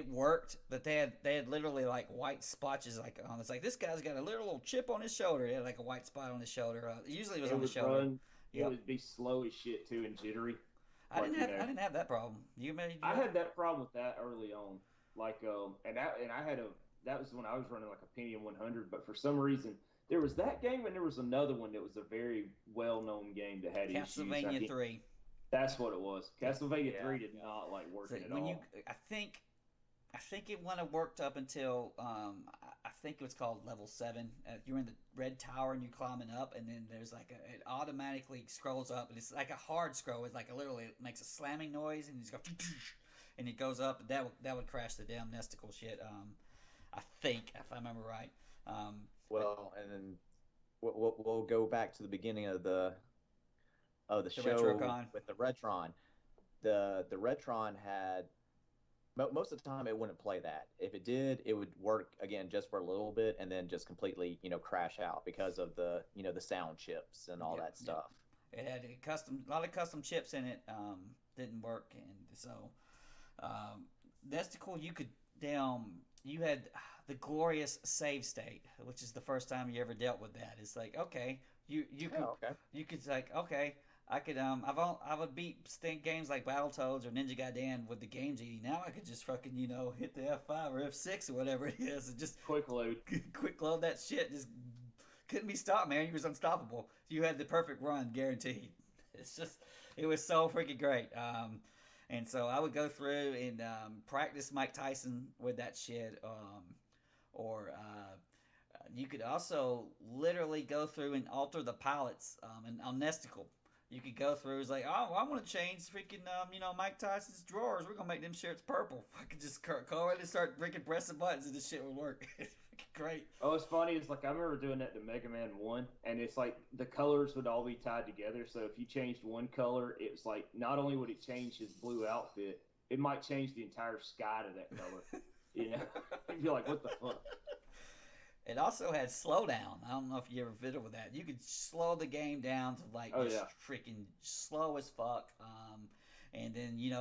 worked, but they had literally like white splotches like on. It's like this guy's got a little chip on his shoulder. He had like a white spot on his shoulder. Usually it was on the shoulder. It would be slow as shit too and jittery. I didn't have that problem. I had that problem with that early on. That was when I was running like a Pentium 100, but for some reason there was that game and there was another one that was a very well-known game that had issues. Castlevania 3. That's what it was. Castlevania 3 did not like working at all. I think it went and worked up until I think it was called level 7. You're in the red tower and you're climbing up, and then there's like it automatically scrolls up, and it's like a hard scroll. It's like literally it makes a slamming noise, and you just go and it goes up. And that would crash the damn Nesticle shit. I think if I remember right. Well, and then we'll go back to the beginning of the show Retrocon. With the Retron. The Retron had most of the time it wouldn't play that. If it did, it would work again just for a little bit and then just completely crash out because of the the sound chips and all that stuff. It had a lot of custom chips in it. Didn't work, and so Nesticle you had the glorious save state, which is the first time you ever dealt with that. It's like, okay, you could like, okay, I could I would beat games like Battletoads or Ninja Gaiden with the Game Genie. Now I could just fucking hit the F5 or F6 or whatever it is and just quick load that shit. Just couldn't be stopped, man. You was unstoppable. You had the perfect run, guaranteed. It was so freaking great. And so I would go through and practice Mike Tyson with that shit. Or you could also literally go through and alter the palettes on Nesticle. You could go through. It's like, oh, I want to change freaking, Mike Tyson's drawers. We're gonna make them shirts purple. I could just go in and start freaking pressing buttons, and this shit would work. It's freaking great. Oh, it's funny. It's like I remember doing that to Mega Man 1, and it's like the colors would all be tied together. So if you changed one color, it was like not only would it change his blue outfit, it might change the entire sky to that color. You'd be like, what the fuck? It also had slowdown. I don't know if you ever fiddled with that. You could slow the game down to like freaking slow as fuck. And then I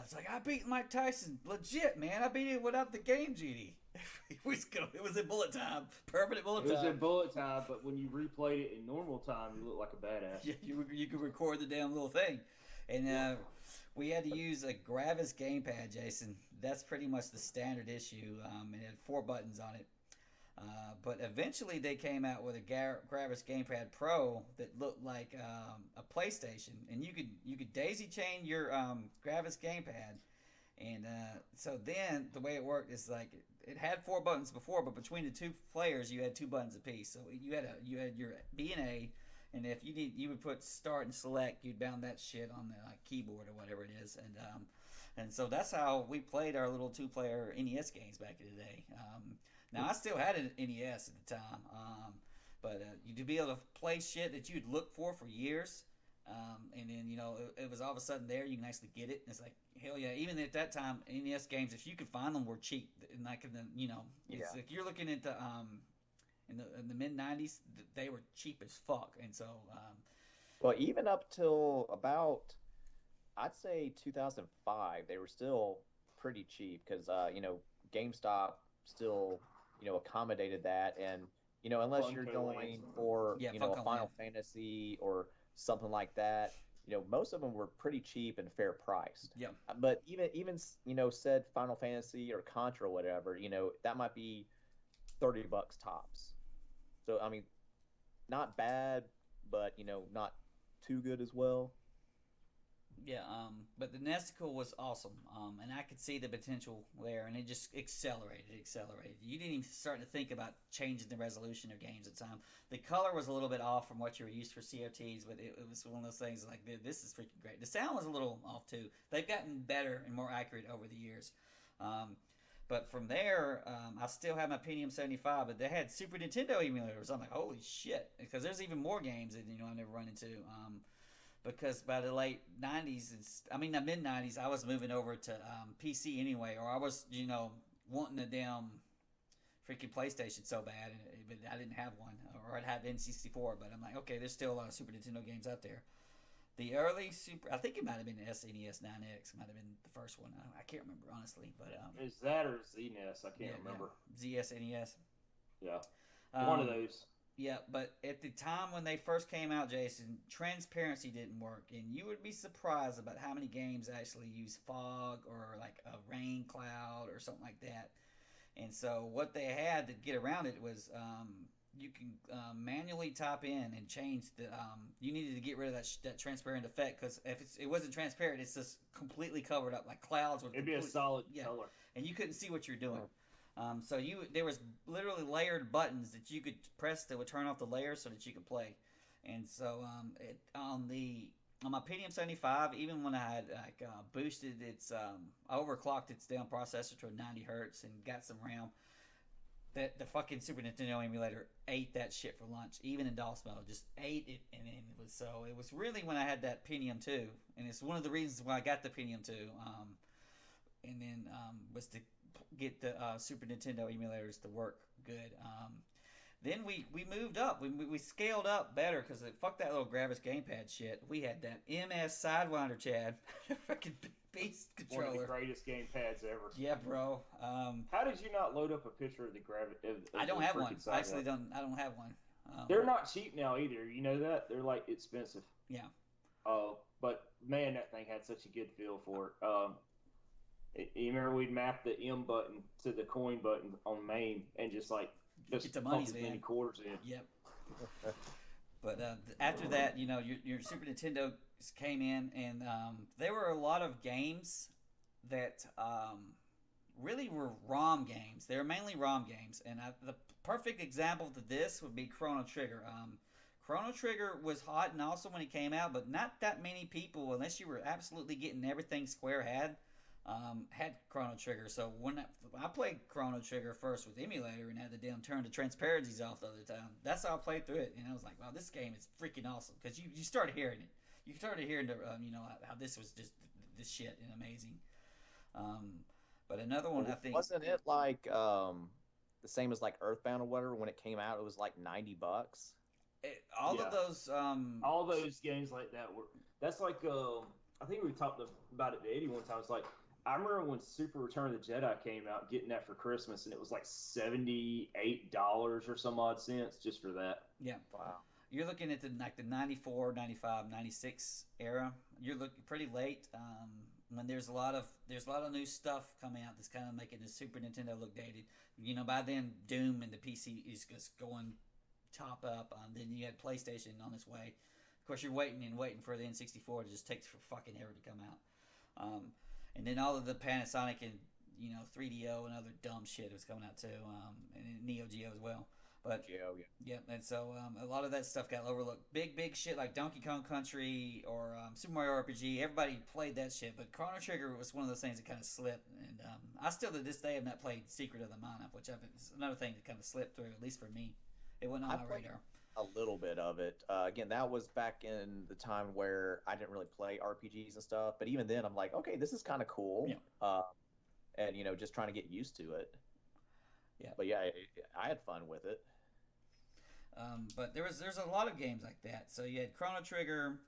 was like, I beat Mike Tyson, legit, man. I beat it without the Game Genie. It was in bullet time, permanent bullet time. It was in bullet time, but when you replayed it in normal time, you look like a badass. Yeah, you could record the damn little thing, and we had to use a Gravis gamepad, Jason. That's pretty much the standard issue. It had 4 buttons on it. But eventually they came out with a Gravis Gamepad Pro that looked like a PlayStation, and you could daisy chain your Gravis Gamepad, and so then the way it worked is like it had 4 buttons before, but between the 2 players you had 2 buttons apiece. So you had your B and A, and if you would put start and select, you'd bound that shit on the keyboard or whatever it is, and so that's how we played our little 2-player NES games back in the day. Now, I still had an NES at the time, but you'd be able to play shit that you'd look for years, and then, it was all of a sudden there, you can actually get it, and it's like, hell yeah, even at that time, NES games, if you could find them, were cheap, and like, it's like you're looking at the, in the mid-90s, they were cheap as fuck, and so... well, even up till about, I'd say 2005, they were still pretty cheap, because, GameStop still... accommodated that, and unless you're going for a Final Fantasy or something like that, most of them were pretty cheap and fair priced. Yeah. But even said Final Fantasy or Contra or whatever, that might be $30 tops. So I mean, not bad, but not too good as well. Yeah, but the Nesticle was awesome, and I could see the potential there, and it just accelerated. You didn't even start to think about changing the resolution of games at the time. The color was a little bit off from what you were used for CRTs, but it was one of those things like, this is freaking great. The sound was a little off too. They've gotten better and more accurate over the years. But from there, I still have my Pentium 75, but they had Super Nintendo emulators. I'm like, holy shit, because there's even more games that I never run into. Because by the late 90s, the mid 90s, I was moving over to PC anyway, or I was, wanting a damn freaking PlayStation so bad, but I didn't have one, or I'd have N64, but I'm like, okay, there's still a lot of Super Nintendo games out there. The early I think it might have been the SNES 9X, might have been the first one. I can't remember, honestly, but... Is that or ZNES? I can't remember. Yeah. ZSNES. Yeah. One of those. Yeah, but at the time when they first came out, Jason, transparency didn't work, and you would be surprised about how many games actually use fog or like a rain cloud or something like that. And so what they had to get around it was you can manually type in and change the. You needed to get rid of that transparent effect, because if it wasn't transparent, it's just completely covered up like clouds. It'd be a solid color, and you couldn't see what you're doing. There was literally layered buttons that you could press that would turn off the layers so that you could play. And so on my Pentium 75, even when I had boosted its, I overclocked its down processor to 90 hertz and got some RAM, that the fucking Super Nintendo emulator ate that shit for lunch, even in DOS mode, just ate it. And it was really when I had that Pentium 2, and it's one of the reasons why I got the Pentium 2, and then was to get the Super Nintendo emulators to work good. Then we moved up. We scaled up better, because fuck that little Gravis gamepad shit. We had that MS Sidewinder, Chad. Fucking beast controller. One of the greatest gamepads ever. Yeah, bro. How did you not load up a picture of the Gravis? I don't have one. I actually don't. I don't have one. They're not cheap now either. You know that? They're like expensive. Yeah. But man, that thing had such a good feel for it. You remember we'd map the M button to the coin button on main and just get the money, as many quarters in. Yep. But after that, your Super Nintendo came in, and there were a lot of games that really were ROM games. They were mainly ROM games, and the perfect example to this would be Chrono Trigger. Chrono Trigger was hot, and also when it came out, but not that many people, unless you were absolutely getting everything Square had Chrono Trigger. So when I played Chrono Trigger first with emulator and had to damn turn the transparencies off the other time, that's how I played through it, and I was like, wow, this game is freaking awesome, because you started hearing it. You started hearing how this was just this shit and amazing. But another one, I think, wasn't it like the same as like Earthbound or whatever? When it came out, it was like $90. All those games like that were. That's like I think we talked about it to Eddie one time. It's like, I remember when Super Return of the Jedi came out, getting that for Christmas, and it was like $78 or some odd cents just for that. Yeah. Wow. You're looking at the 94, 95, 96 era. You're looking pretty late. When there's a lot of new stuff coming out that's kind of making the Super Nintendo look dated. By then Doom and the PC is just going top up. Then you had PlayStation on its way. Of course, you're waiting for the N64 to just take for fucking ever to come out. And then all of the Panasonic and 3DO and other dumb shit was coming out too, and Neo Geo as well. But yeah, and so a lot of that stuff got overlooked. Big shit like Donkey Kong Country or Super Mario RPG. Everybody played that shit, but Chrono Trigger was one of those things that kind of slipped. And I still to this day have not played Secret of the Mana, which is another thing that kind of slipped through, at least for me. It wasn't on my radar. A little bit of it. Again, that was back in the time where I didn't really play RPGs and stuff. But even then, I'm like, okay, this is kind of cool. Yeah. And just trying to get used to it. Yeah. But yeah, I had fun with it. But there's a lot of games like that. So you had Chrono Trigger.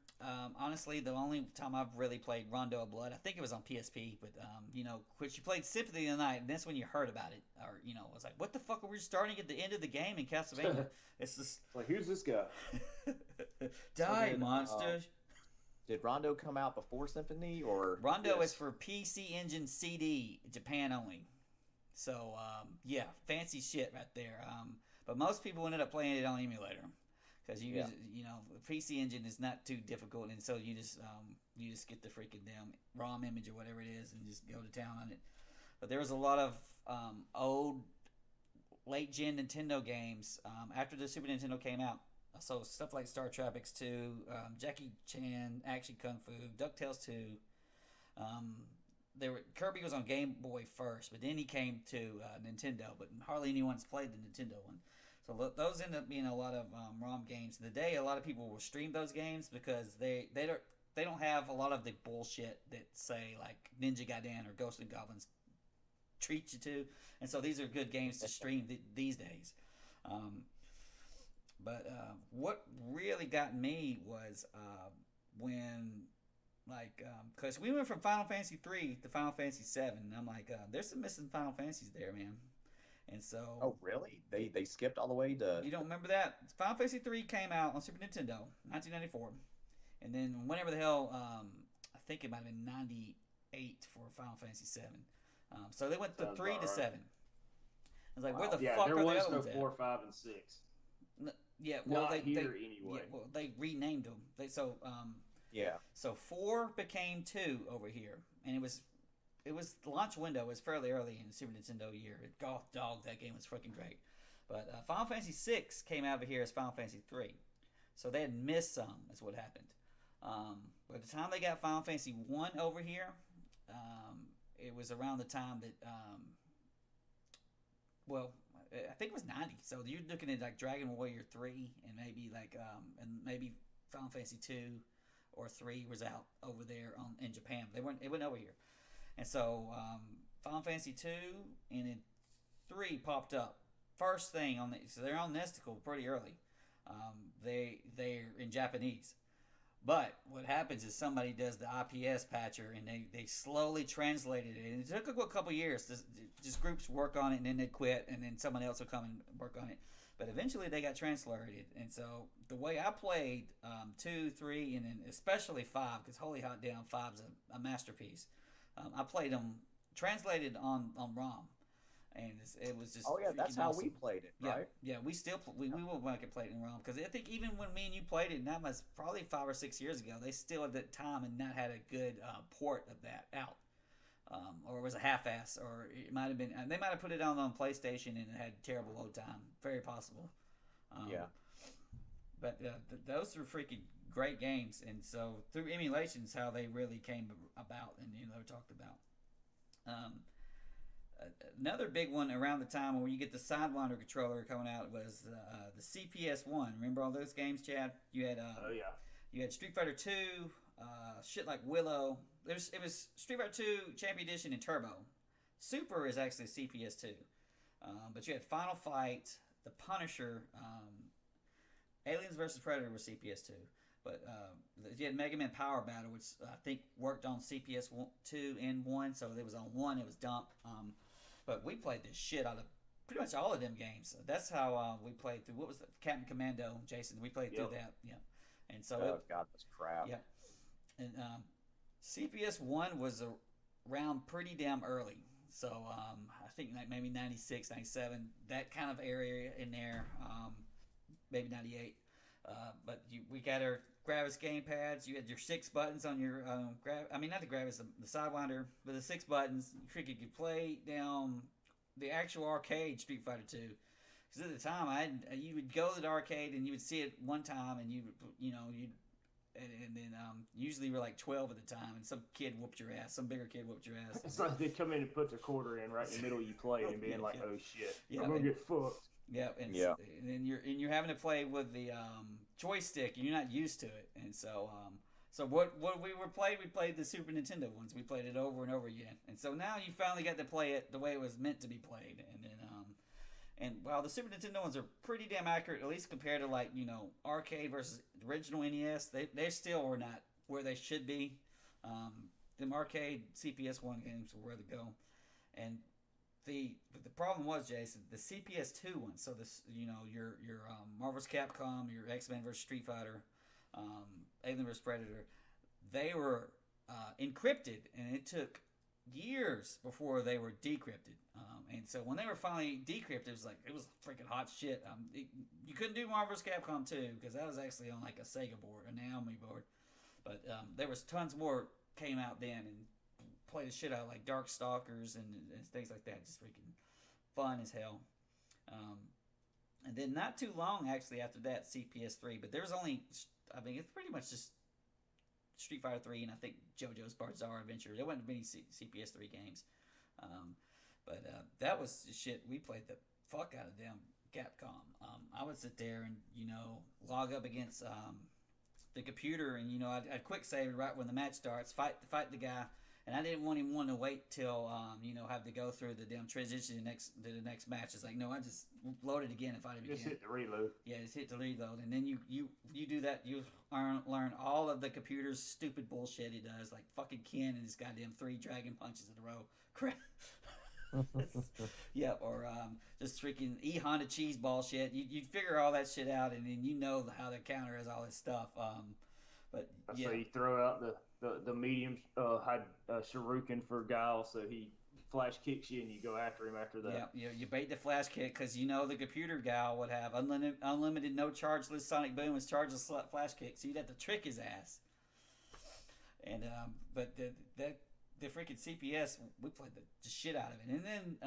Honestly, the only time I've really played Rondo of Blood, I think it was on PSP. But which you played Symphony of the Night, and that's when you heard about it, or it was like, what the fuck are we starting at the end of the game in Castlevania? It's just like, who's this guy? Die, monster! Did Rondo come out before Symphony, or Rondo is for PC Engine CD, Japan only. So yeah, fancy shit right there. But most people ended up playing it on emulator, because you know, the PC Engine is not too difficult, and so you just get the freaking damn ROM image or whatever it is, and just go to town on it. But there was a lot of old late gen Nintendo games after the Super Nintendo came out. So stuff like Star Tropics 2, Jackie Chan Action Kung Fu, DuckTales 2. Kirby was on Game Boy first, but then he came to Nintendo. But hardly anyone's played the Nintendo one. So those end up being a lot of ROM games. Today, a lot of people will stream those games because they don't have a lot of the bullshit that say like Ninja Gaiden or Ghosts and Goblins treat you to, and so these are good games to stream these days. But what really got me was when, like, because we went from Final Fantasy 3 to Final Fantasy 7, and I'm like, there's some missing Final Fantasies there, man. And so. Oh, really? They skipped all the way to. You don't remember that? Final Fantasy 3 came out on Super Nintendo, 1994, and then whenever the hell, I think it might have been 98 for Final Fantasy 7. So they went to 3 to 7. I was like, where the fuck there are was the other no ones 4, 5, and 6. Yeah, well, Not they here Yeah, anyway. well, they renamed them. Yeah. So 4 became 2 over here, and it was the launch window was fairly early in the Super Nintendo year. God, dog, that game was freaking great. But Final Fantasy 6 came out of here as Final Fantasy 3, so they had missed some. Is what happened. By the time they got Final Fantasy 1 over here, it was around the time that I think it was 90. So you're looking at like Dragon Warrior 3 and maybe Final Fantasy 2 or 3 was out over there in Japan. It went over here. And so Final Fantasy 2 and then 3 popped up. First thing so they're on Nesticle pretty early. They're in Japanese. But what happens is somebody does the IPS patcher and they slowly translated it. And it took a couple years. Just groups work on it and then they quit and then someone else will come and work on it. But eventually they got translated. And so the way I played 2, 3, and then especially 5, because holy hot damn, 5's a masterpiece. I played them translated on ROM. And it was just that's how awesome. we played it, right? Yeah, we still we will back and play it in ROM because I think even when me and you played it, and that was probably 5 or 6 years ago, they still at that time had not had a good port of that out, or it was a half-ass, or it might have been. They might have put it on PlayStation and it had terrible load time. Very possible. But those are freaking great games, and so through emulations, how they really came about, and talked about. Another big one around the time when you get the Sidewinder controller coming out was the CPS-1. Remember all those games, Chad? You had you had Street Fighter 2, shit like Willow. It was Street Fighter 2 Champion Edition and Turbo. Super is actually CPS-2. But you had Final Fight, The Punisher, Aliens vs. Predator was CPS-2. But you had Mega Man Power Battle, which I think worked on CPS-2 and 1. So it was on 1, it was dumped. But we played the shit out of pretty much all of them games. That's how we played through. What was the Captain Commando, Jason? We played through that. Yeah. And so God, that's crap. Yeah. And CPS-1 was around pretty damn early. So I think maybe 96, 97, that kind of area in there. Maybe 98. But we got our Gravis game pads. You had your 6 buttons on your not the Gravis, the Sidewinder, but the 6 buttons. You could play down the actual arcade Street Fighter 2. Because at the time, you would go to the arcade and you would see it one time, and then usually we're like 12 at the time, and some kid whooped your ass. Some bigger kid whooped your ass. It's like they come in and put their quarter in right in the middle you play and being like, "Oh shit, yeah, I'm gonna get fucked." Yeah, and then you're having to play with the joystick, and you're not used to it, and so what we played the Super Nintendo ones. We played it over and over again, and so now you finally got to play it the way it was meant to be played, and then and while the Super Nintendo ones are pretty damn accurate, at least compared to like arcade versus the original NES, they still are not where they should be. Them arcade CPS-1 games were where to go, and the problem was, Jason, the CPS-2 one. So this, your Marvel's Capcom, your X-Men vs. Street Fighter, Alien vs. Predator, they were encrypted, and it took years before they were decrypted. And so when they were finally decrypted, it was freaking hot shit. You couldn't do Marvel vs. Capcom 2 because that was actually on like a Sega board, a Naomi board. But there was tons more came out then and played the shit out like Darkstalkers and things like that. Just freaking fun as hell. And then not too long actually after that, CPS3. But there's only, I mean, it's pretty much just Street Fighter 3 and I think JoJo's Bizarre Adventure. There wasn't many CPS3 games. But that was shit. We played the fuck out of them Capcom. I would sit there and, you know, log up against the computer and, you know, I'd quick save right when the match starts, fight the guy. And I didn't want to wait till, you know, have to go through the damn transition to the next match. It's like, no, I just load it again and fight him again. Just hit the reload. Yeah, just hit the reload. And then you do that, you learn all of the computer's stupid bullshit he does, like fucking Ken and his goddamn 3 dragon punches in a row. Crap. Yeah, or just freaking Honda cheese ball shit. You figure all that shit out, and then you know how to counter is all this stuff. But yeah, so you throw out the medium shuriken for Guile, so he flash kicks you, and you go after him after that. Yeah, you bait the flash kick because you know the computer guy would have unlimited no chargeless sonic boom and chargeless flash kick, so you'd have to trick his ass. And but the freaking CPS, we played the shit out of it, and then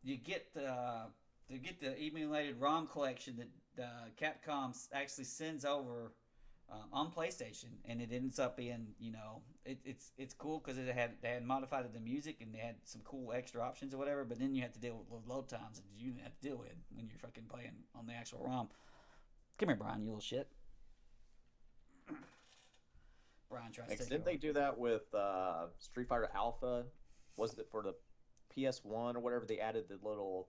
you get the emulated ROM collection that Capcom actually sends over on PlayStation, and it ends up being, you know, it's cool because they had modified the music and they had some cool extra options or whatever. But then you have to deal with load times that you didn't have to deal with when you're fucking playing on the actual ROM. Come here, Brian, you little shit. Brian tries to. Didn't they do that with Street Fighter Alpha? Was it for the PS1 or whatever? They added the little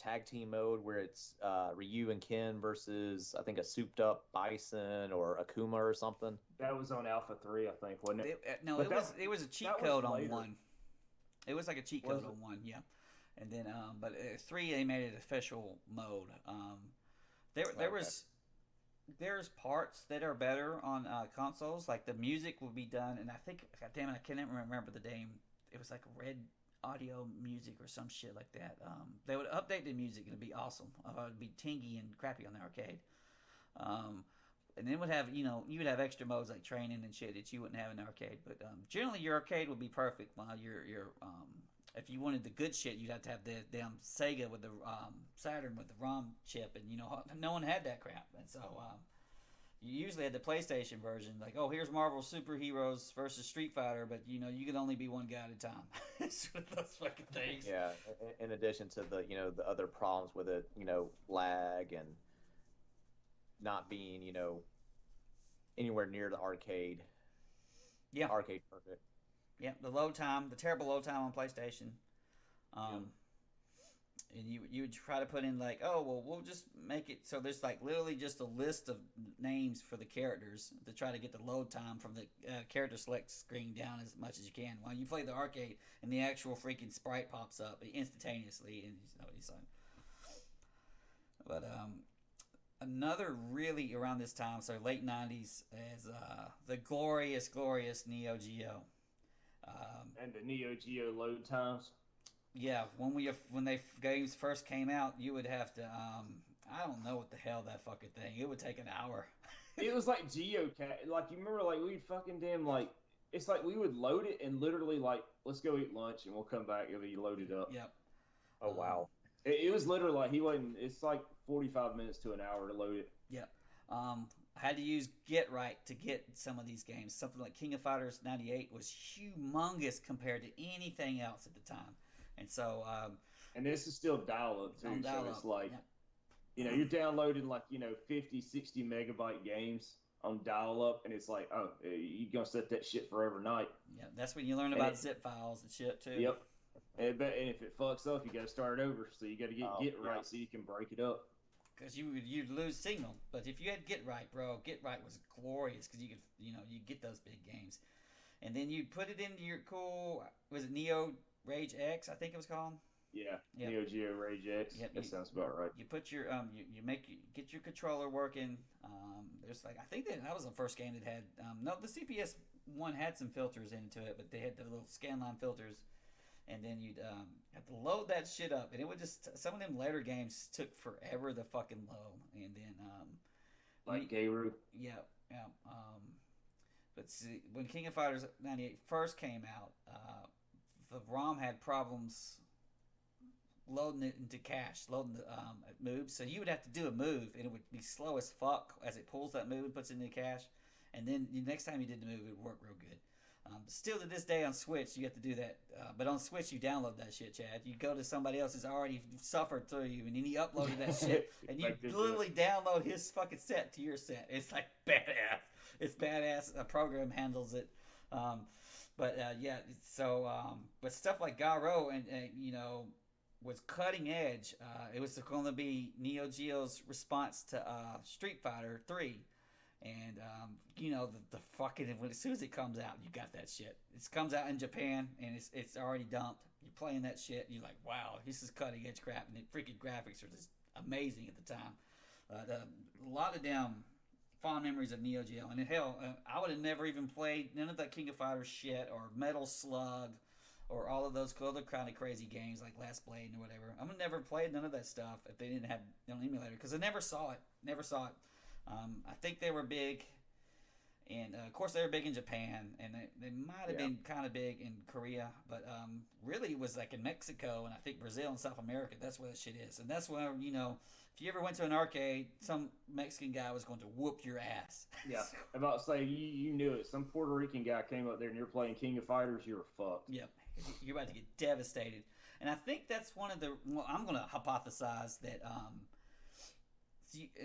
tag team mode where it's Ryu and Ken versus, I think, a souped up Bison or Akuma or something. That was on Alpha 3, I think, wasn't it? It was a cheat code on 1. It was like a cheat code on 1, yeah. And then, but 3 they made it official mode. There's parts that are better on consoles, like the music will be done, and I think, God damn it, I can't remember the name. It was like Red Audio Music or some shit like that. They would update the music and it'd be awesome. It'd be tingy and crappy on the arcade. And then would have, you know, you would have extra modes like training and shit that you wouldn't have in the arcade. But generally, your arcade would be perfect. While your if you wanted the good shit, you'd have to have the damn Sega with the Saturn with the ROM chip, and you know no one had that crap. And so you usually had the PlayStation version, like, oh, here's Marvel Superheroes versus Street Fighter, but you know you could only be one guy at a time. It's one of those fucking things. Yeah. In addition to the the other problems with it, lag and not being anywhere near the arcade. Yeah. Arcade perfect. Yeah, the terrible load time on PlayStation. And you would try to put in like, oh, well, we'll just make it so there's like literally just a list of names for the characters to try to get the load time from the character select screen down as much as you can. While you play the arcade and the actual freaking sprite pops up instantaneously, and it's like. But another really around this time, so late 90s, is the glorious Neo Geo. And the Neo Geo load times. Yeah, when they games first came out, you would have to I don't know what the hell that fucking thing. It would take an hour. It was like Geocache. Like, you remember, like, we'd fucking damn, like, it's like we would load it and literally, like, let's go eat lunch and we'll come back. It'll be loaded up. Yep. Oh, wow. It was literally like it's like 45 minutes to an hour to load it. Yep. I had to use Get Right to get some of these games. Something like King of Fighters 98 was humongous compared to anything else at the time. And so, and this is still dial-up too, so it's like, yeah. You're downloading like 50, 60 megabyte games on dial-up, and it's like, oh, you're gonna set that shit for overnight. Yeah, that's when you learn about zip files and shit too. Yep. And if it fucks up, you got to start it over. So you got to get right so you can break it up. Because you'd lose signal, but if you had Get Right, bro, Get Right was glorious because you could you get those big games, and then you put it into your cool, was it Neo Rage X, I think it was called. Yeah, yep. Neo Geo Rage X. Yep. That sounds about right. You put your get your controller working. There's like, I think that was the first game that had the CPS one had some filters into it, but they had the little scanline filters, and then you'd have to load that shit up, and it would just some of them later games took forever to fucking load, and then Like Gayru. yeah, yeah. But see, when King of Fighters '98 first came out, the ROM had problems loading it into cache, loading the moves. So you would have to do a move, and it would be slow as fuck as it pulls that move and puts it into cache. And then the next time you did the move, it would work real good. Still to this day on Switch, you have to do that. But on Switch, you download that shit, Chad. You go to somebody else who's already suffered through you, and then he uploaded that shit, and you literally download his fucking set to your set. It's like badass. It's badass. A program handles it. Yeah, so but stuff like Garo and you know was cutting edge. It was going to be Neo Geo's response to Street Fighter 3. And you know the fucking as soon as it comes out, you got that shit. It comes out in Japan and it's already dumped. You're playing that shit, and you're like, wow, this is cutting edge crap, and the freaking graphics are just amazing at the time. A lot of damn fond memories of Neo Geo, and hell, I would have never even played none of that King of Fighters shit or Metal Slug or all of those other kind of crazy games like Last Blade or whatever. I would never played none of that stuff if they didn't have an emulator because I never saw it. I think they were big, and of course they were big in Japan, and they might have been kind of big in Korea, but really it was like in Mexico and I think Brazil and South America. That's where that shit is, and that's where you know if you ever went to an arcade, some Mexican guy was going to whoop your ass. Yeah, I'm about to say you knew it. Some Puerto Rican guy came up there and you're playing King of Fighters, you're fucked. Yep, you're about to get devastated, and I think that's one of the. Well, I'm going to hypothesize that.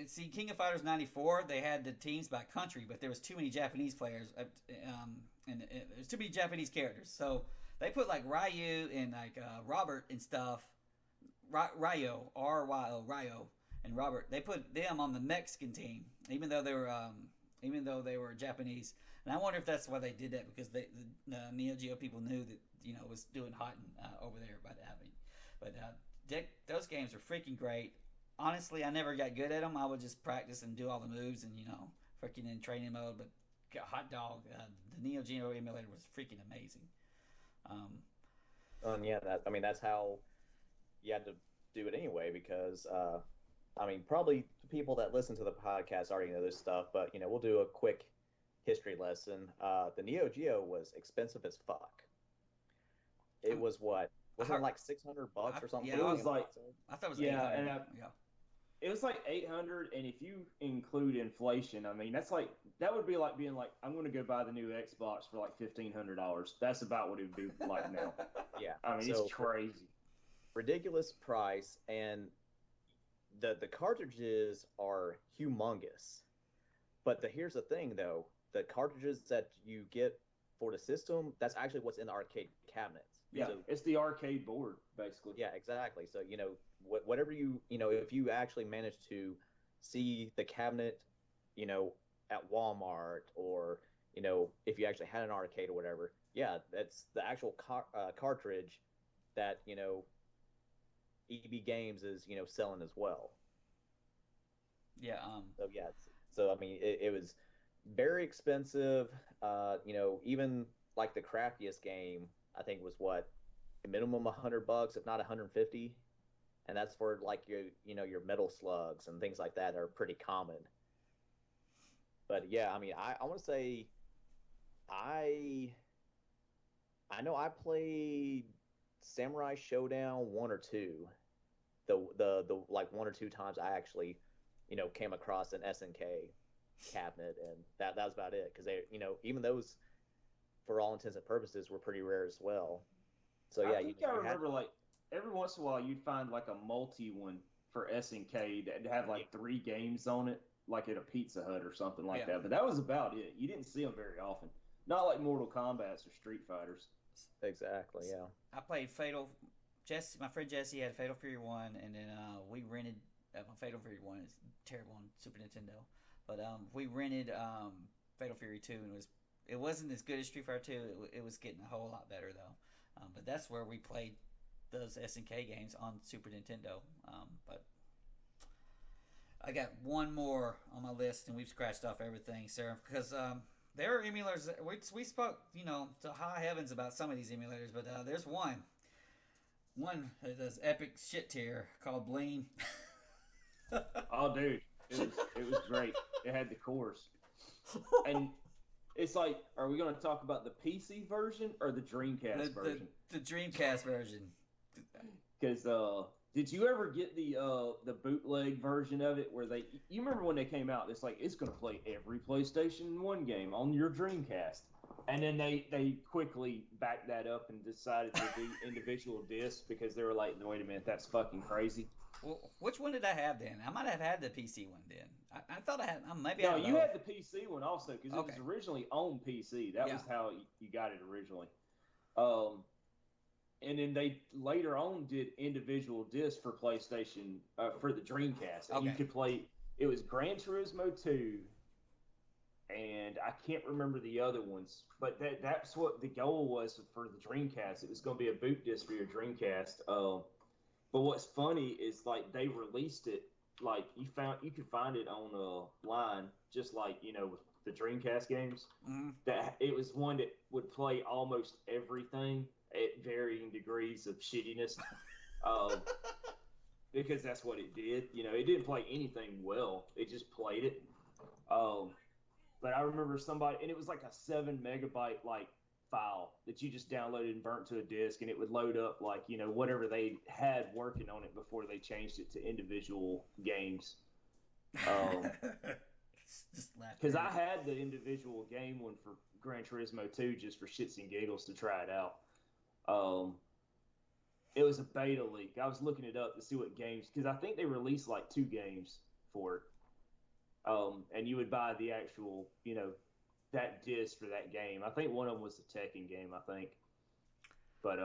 See, King of Fighters '94, they had the teams by country, but there was too many Japanese players, and there's too many Japanese characters. So they put like Ryu and like Robert and stuff, Ryo, R-Y-O, Ryo and Robert. They put them on the Mexican team, even though they were Japanese. And I wonder if that's why they did that because the Neo Geo people knew that you know it was doing hot over there by having. But those games are freaking great. Honestly, I never got good at them. I would just practice and do all the moves and, you know, freaking in training mode. But hot dog, the Neo Geo emulator was freaking amazing. Yeah, that's how you had to do it anyway because, probably people that listen to the podcast already know this stuff, but, you know, we'll do a quick history lesson. The Neo Geo was expensive as fuck. It was what? Wasn't it like $600 or something? Yeah, it was like I thought it was $800. It was like $800, and if you include inflation, I mean that would be like being like, I'm going to go buy the new Xbox for like $1,500. That's about what it would be like now. Yeah, I mean it's crazy, ridiculous price, and the cartridges are humongous. But here's the thing though, the cartridges that you get for the system, that's actually what's in the arcade cabinets. Yeah, so, it's the arcade board, basically. Yeah, exactly. So, you know, whatever you know, if you actually manage to see the cabinet, you know, at Walmart or, you know, if you actually had an arcade or whatever, yeah, that's the actual cartridge that, you know, EB Games is, you know, selling as well. Yeah. So I mean, it was very expensive. You know, even like the crappiest game, I think was what, a minimum $100, if not 150, and that's for like your Metal Slugs and things like that are pretty common. But yeah, I mean, I want to say, I know I played Samurai Showdown 1 or 2, the like 1 or 2 times I actually, you know, came across an SNK cabinet, and that was about it because they, you know, even those, for all intents and purposes, were pretty rare as well. So yeah, I remember like every once in a while you'd find like a multi one for SNK that have like 3 games on it, like at a Pizza Hut or something like that. But that was about it. You didn't see them very often. Not like Mortal Kombat's or Street Fighters. Exactly. Yeah. I played Fatal. My friend Jesse had Fatal Fury 1, and then we rented. Fatal Fury 1 is terrible on Super Nintendo, but we rented Fatal Fury 2, and it wasn't as good as Street Fighter 2. It was getting a whole lot better though. But that's where we played those SNK games on Super Nintendo. But I got one more on my list, and we've scratched off everything, Sarah, because There are emulators. We spoke, to high heavens about some of these emulators, but there's one that does epic shit tier called Bleem. Oh, dude, it was great. It had the course, and it's like, are we going to talk about the PC version or the Dreamcast version? The Dreamcast version. Because did you ever get the bootleg version of it where you remember when they came out? It's like it's going to play every PlayStation 1 game on your Dreamcast, and then they quickly backed that up and decided to do individual discs because they were like, no, wait a minute, that's fucking crazy. Well, which one did I have then? I might have had the PC one then. I thought I had. Maybe No, I you had the PC one also because Okay. it was originally on PC. That Yeah. was how you got it originally. And then they later on did individual discs for PlayStation for the Dreamcast, and you Okay. could play. It was Gran Turismo 2, and I can't remember the other ones, but that's what the goal was for the Dreamcast. It was going to be a boot disc for your Dreamcast. But what's funny is like they released it, like you could find it online, just like with the Dreamcast games. Mm-hmm. That it was one that would play almost everything at varying degrees of shittiness, because that's what it did. It didn't play anything well; it just played it. But I remember somebody, and it was like a 7 megabyte file that you just downloaded and burnt to a disk, and it would load up whatever they had working on it before they changed it to individual games. Because I had the individual game one for Gran Turismo 2 just for shits and giggles to try it out. It was a beta leak. I was looking it up to see what games, because I think they released like 2 games for it. And you would buy the actual, that disc for that game. I think one of them was the Tekken game, I think. But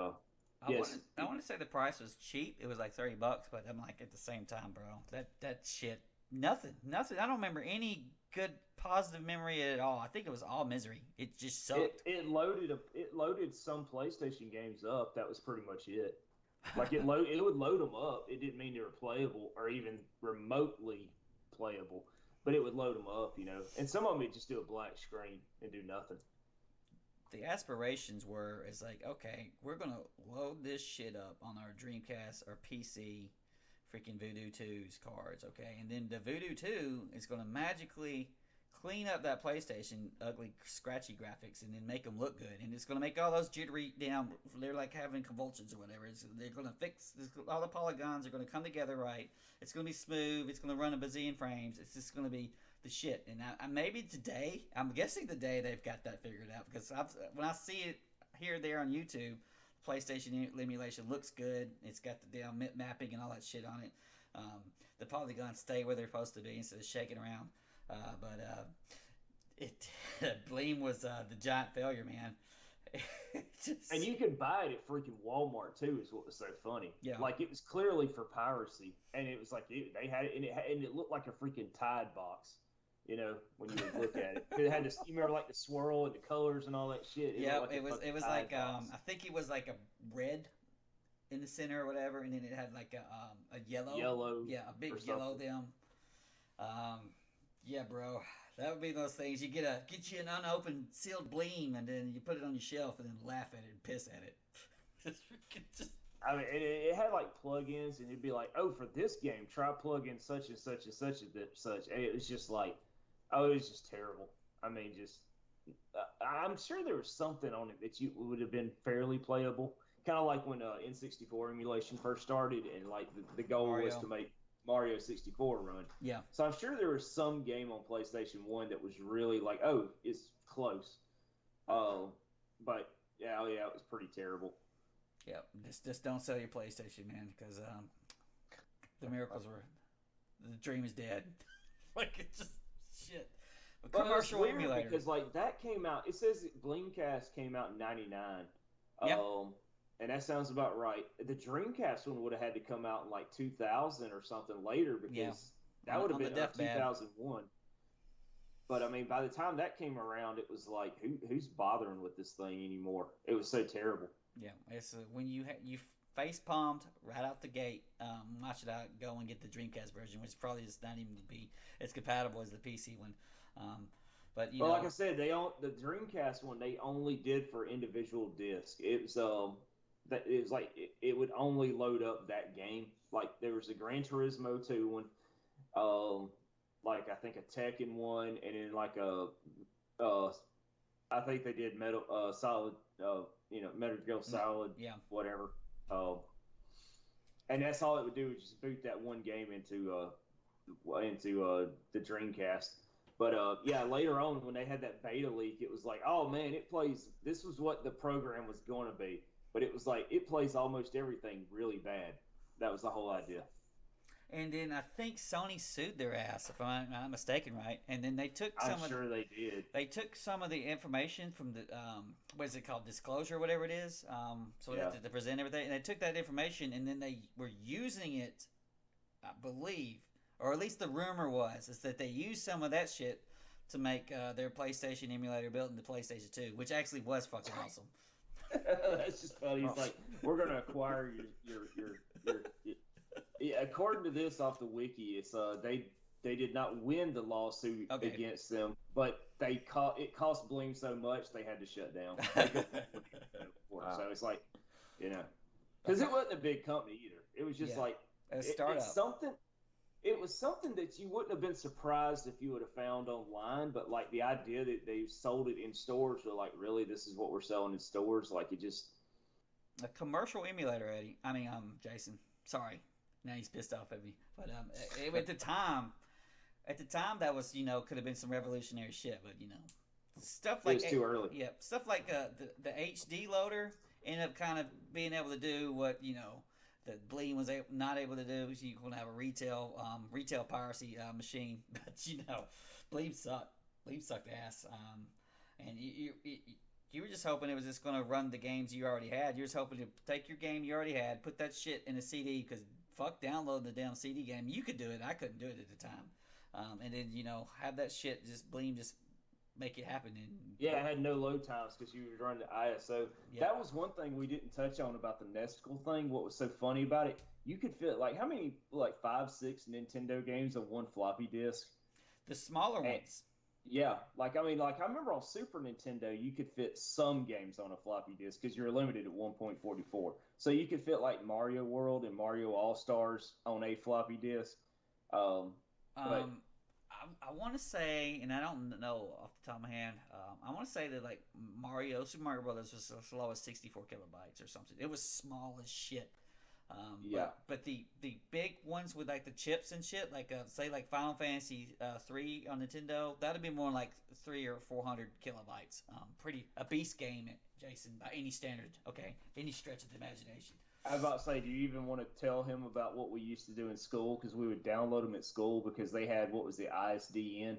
yes, I want to say the price was cheap. It was like $30, but I'm like, at the same time, bro, that shit, nothing. I don't remember any good positive memory at all. I think it was all misery. It just sucked. It loaded some PlayStation games up. That was pretty much it. Like it would load them up. It didn't mean they were playable or even remotely playable. But it would load them up, and some of them would just do a black screen and do nothing. The aspirations were, it's like, okay, we're going to load this shit up on our Dreamcast or PC freaking Voodoo 2's cards, okay? And then the Voodoo 2 is going to magically clean up that PlayStation ugly, scratchy graphics and then make them look good. And it's going to make all those jittery down, they're like having convulsions or whatever. They're going to fix, all the polygons are going to come together right. It's going to be smooth. It's going to run a bazillion frames. It's just going to be the shit. And maybe today, I'm guessing today they've got that figured out, because when I see it here or there on YouTube, PlayStation emulation looks good. It's got the damn mapping and all that shit on it. The polygons stay where they're supposed to be instead of shaking around. Bleem was the giant failure, man. And you could buy it at freaking Walmart too. Is what was so funny. Yeah, like it was clearly for piracy, and it was like they had it, and it looked like a freaking Tide box. When you would look at it, it had this. You remember like the swirl and the colors and all that shit. It was like I think it was like a red in the center or whatever, and then it had like a yellow. Yeah, a big yellow them. Yeah, bro. That would be those things. You get you an unopened sealed Bleem, and then you put it on your shelf, and then laugh at it and piss at it. I mean, it had like plugins, and it'd be like, oh, for this game, try plug in such and such and such and such. And it was just like, it was just terrible. I mean, I'm sure there was something on it that would have been fairly playable. Kind of like when N64 emulation first started, and like the goal was to make Mario 64 run. Yeah. So I'm sure there was some game on PlayStation 1 that was really like, oh, it's close. But yeah, it was pretty terrible. Yeah, just don't sell your PlayStation, man, because the miracles were, the dream is dead. Like, it's just shit. A commercial emulator. Because like that came out. It says Bleemcast came out in '99. Yep. And that sounds about right. The Dreamcast one would have had to come out in like 2000 or something later, because that would have been 2001. But I mean, by the time that came around, it was like, who's bothering with this thing anymore? It was so terrible. Yeah, it's when you face palmed right out the gate. Watch it out. Go and get the Dreamcast version, which probably is not even to be as compatible as the PC one. But well, like I said, the Dreamcast one they only did for individual disc. It was like it would only load up that game. Like there was a Gran Turismo 2 one, like I think a Tekken one, and then like uh I think they did Metal Solid, Metal Gear Solid, yeah, whatever. And that's all it would do is just boot that one game into the Dreamcast. But yeah, later on when they had that beta leak, it was like, oh man, it plays. This was what the program was going to be, but it was like it plays almost everything really bad. That was the whole idea. And then I think Sony sued their ass, if I'm not mistaken, right? And then they took I'm sure they did. They took some of the information from the what is it called, disclosure, whatever it is. So we have to present everything, and they took that information, and then they were using it, I believe, or at least the rumor was, is that they used some of that shit to make their PlayStation emulator built into PlayStation 2, which actually was fucking awesome. That's just funny. He's like, we're going to acquire your yeah, according to this off the wiki, it's they did not win the lawsuit against them, but it cost Bloom so much they had to shut down. Wow. So it's like, because it wasn't a big company either. It was just like a startup. It was something that you wouldn't have been surprised if you would have found online, but like the idea that they sold it in stores, or like, really, this is what we're selling in stores, like it just a commercial emulator, Eddie. I mean, Jason. Sorry. Now he's pissed off at me. But at the time, that was, could have been some revolutionary shit. But, stuff like... It was too early. Yeah, stuff like the HD loader ended up kind of being able to do what, the Bleed was not able to do. So you can have a retail piracy machine. But, Bleed sucked. Bleed sucked ass. And you were just hoping it was just going to run the games you already had. You were just hoping to take your game you already had, put that shit in a CD, because fuck downloading the damn CD game. You could do it. I couldn't do it at the time. And then, have that shit just make it happen. And yeah, it had no load times because you would run the ISO. Yeah. That was one thing we didn't touch on about the nesticle thing. What was so funny about it, you could fit, like, how many, like, 5-6 Nintendo games on one floppy disk? The smaller ones. Yeah, I remember on Super Nintendo, you could fit some games on a floppy disk because you're limited at 1.44. So you could fit like Mario World and Mario All-Stars on a floppy disk. I want to say, and I don't know off the top of my hand, I want to say that like Super Mario Brothers was as low as 64 kilobytes or something. It was small as shit. But the big ones with like the chips and shit, like say like Final Fantasy 3 on Nintendo, that'd be more like 300 or 400 kilobytes. Pretty a beast game, Jason, by any standard. Okay, any stretch of the imagination. I was about to say, do you even want to tell him about what we used to do in school? Because we would download them at school because they had what was the ISDN,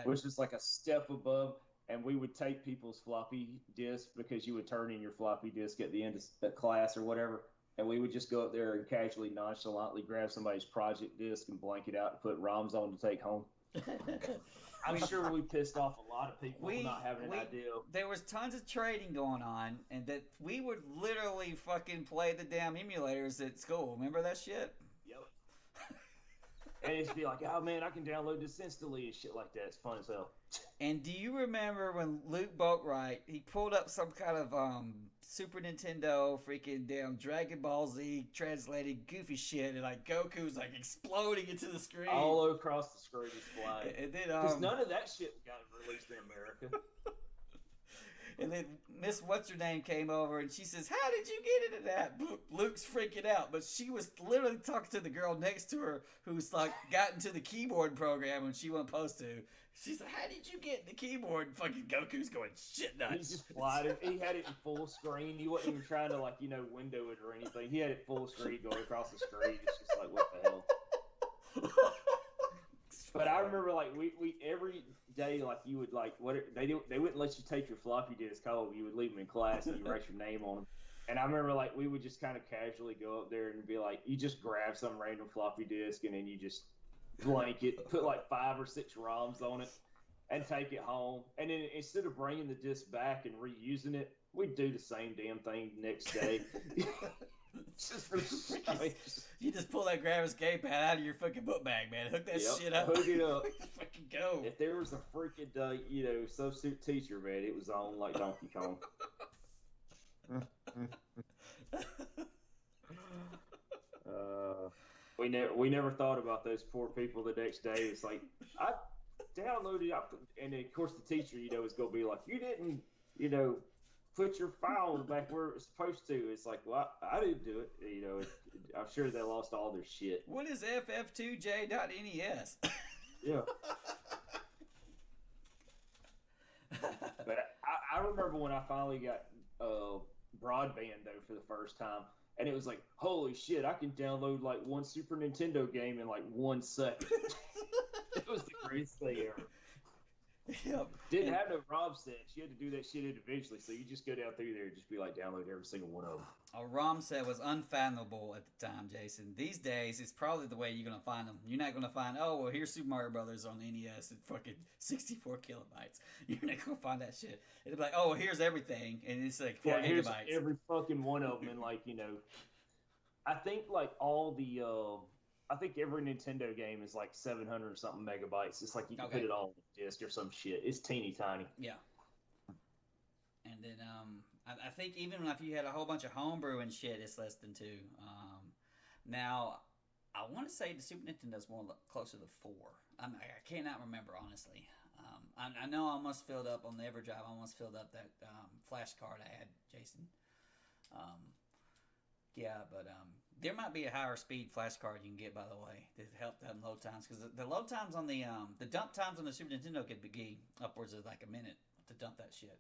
which was like a step above. And we would take people's floppy disks because you would turn in your floppy disk at the end of class or whatever. And we would just go up there and casually, nonchalantly grab somebody's project disc and blank it out and put ROMs on to take home. I'm sure we pissed off a lot of people for not having an idea. There was tons of trading going on, and that we would literally fucking play the damn emulators at school. Remember that shit? Yep. And it'd be like, oh man, I can download this instantly and shit like that. It's fun as hell. And do you remember when Luke Boatwright, he pulled up some kind of Super Nintendo freaking damn Dragon Ball Z translated goofy shit, and like Goku's like exploding into the screen. All across the screen is flying. And then because none of that shit got released in America. And then Miss What's-Her-Name came over, and she says, how did you get into that? Luke's freaking out. But she was literally talking to the girl next to her who's like got into the keyboard program when she wasn't supposed to. She said, how did you get in the keyboard? And fucking Goku's going shit nuts. He just flied it. He had it in full screen. He wasn't even trying to window it or anything. He had it full screen going across the screen. It's just like, what the hell? But I remember we every day you would they wouldn't let you take your floppy disk home. You would leave them in class and you write your name on them. And I remember we would just kind of casually go up there and be like, you just grab some random floppy disk and then you just blank it, put 5 or 6 ROMs on it, and take it home. And then instead of bringing the disc back and reusing it, we'd do the same damn thing the next day. Just for the you just pull that grab gamepad out of your fucking book bag, man. Hook that shit up. Hook it up. Fucking go. If there was a freaking, substitute teacher, man, it was on like Donkey Kong. We never thought about those poor people the next day. It's like I downloaded, and then, of course the teacher, is going to be like, you didn't, put your file back where it was supposed to. It's like, well, I didn't do it. I'm sure they lost all their shit. What is ff2j.nes? Yeah. But I remember when I finally got broadband though for the first time, and it was like, holy shit, I can download like one Super Nintendo game in like 1 second. It was the greatest thing ever. Yep. Didn't have no ROM sets. You had to do that shit individually, so you just go down through there and just be like, download every single one of them. A ROM set was unfathomable at the time, Jason. These days, it's probably the way you're going to find them. You're not going to find, oh, well, here's Super Mario Brothers on NES at fucking 64 kilobytes. You're not going to find that shit. It'll be like, oh, well, here's everything, and it's like 4 here's gigabytes. Every fucking one of them, and like, I think like all the, I think every Nintendo game is like 700 or something megabytes. It's like you can put it all on a disc or some shit. It's teeny tiny. Yeah. And then I think even if you had a whole bunch of homebrew and shit, it's less than 2. Now, I want to say the Super Nintendo's more closer to 4. I cannot remember, honestly. I know I almost filled up on the EverDrive. I almost filled up that flash card I had, Jason. Yeah, but there might be a higher speed flash card you can get, by the way, to help them load times. Because the load times on the dump times on the Super Nintendo could be upwards of like a minute to dump that shit.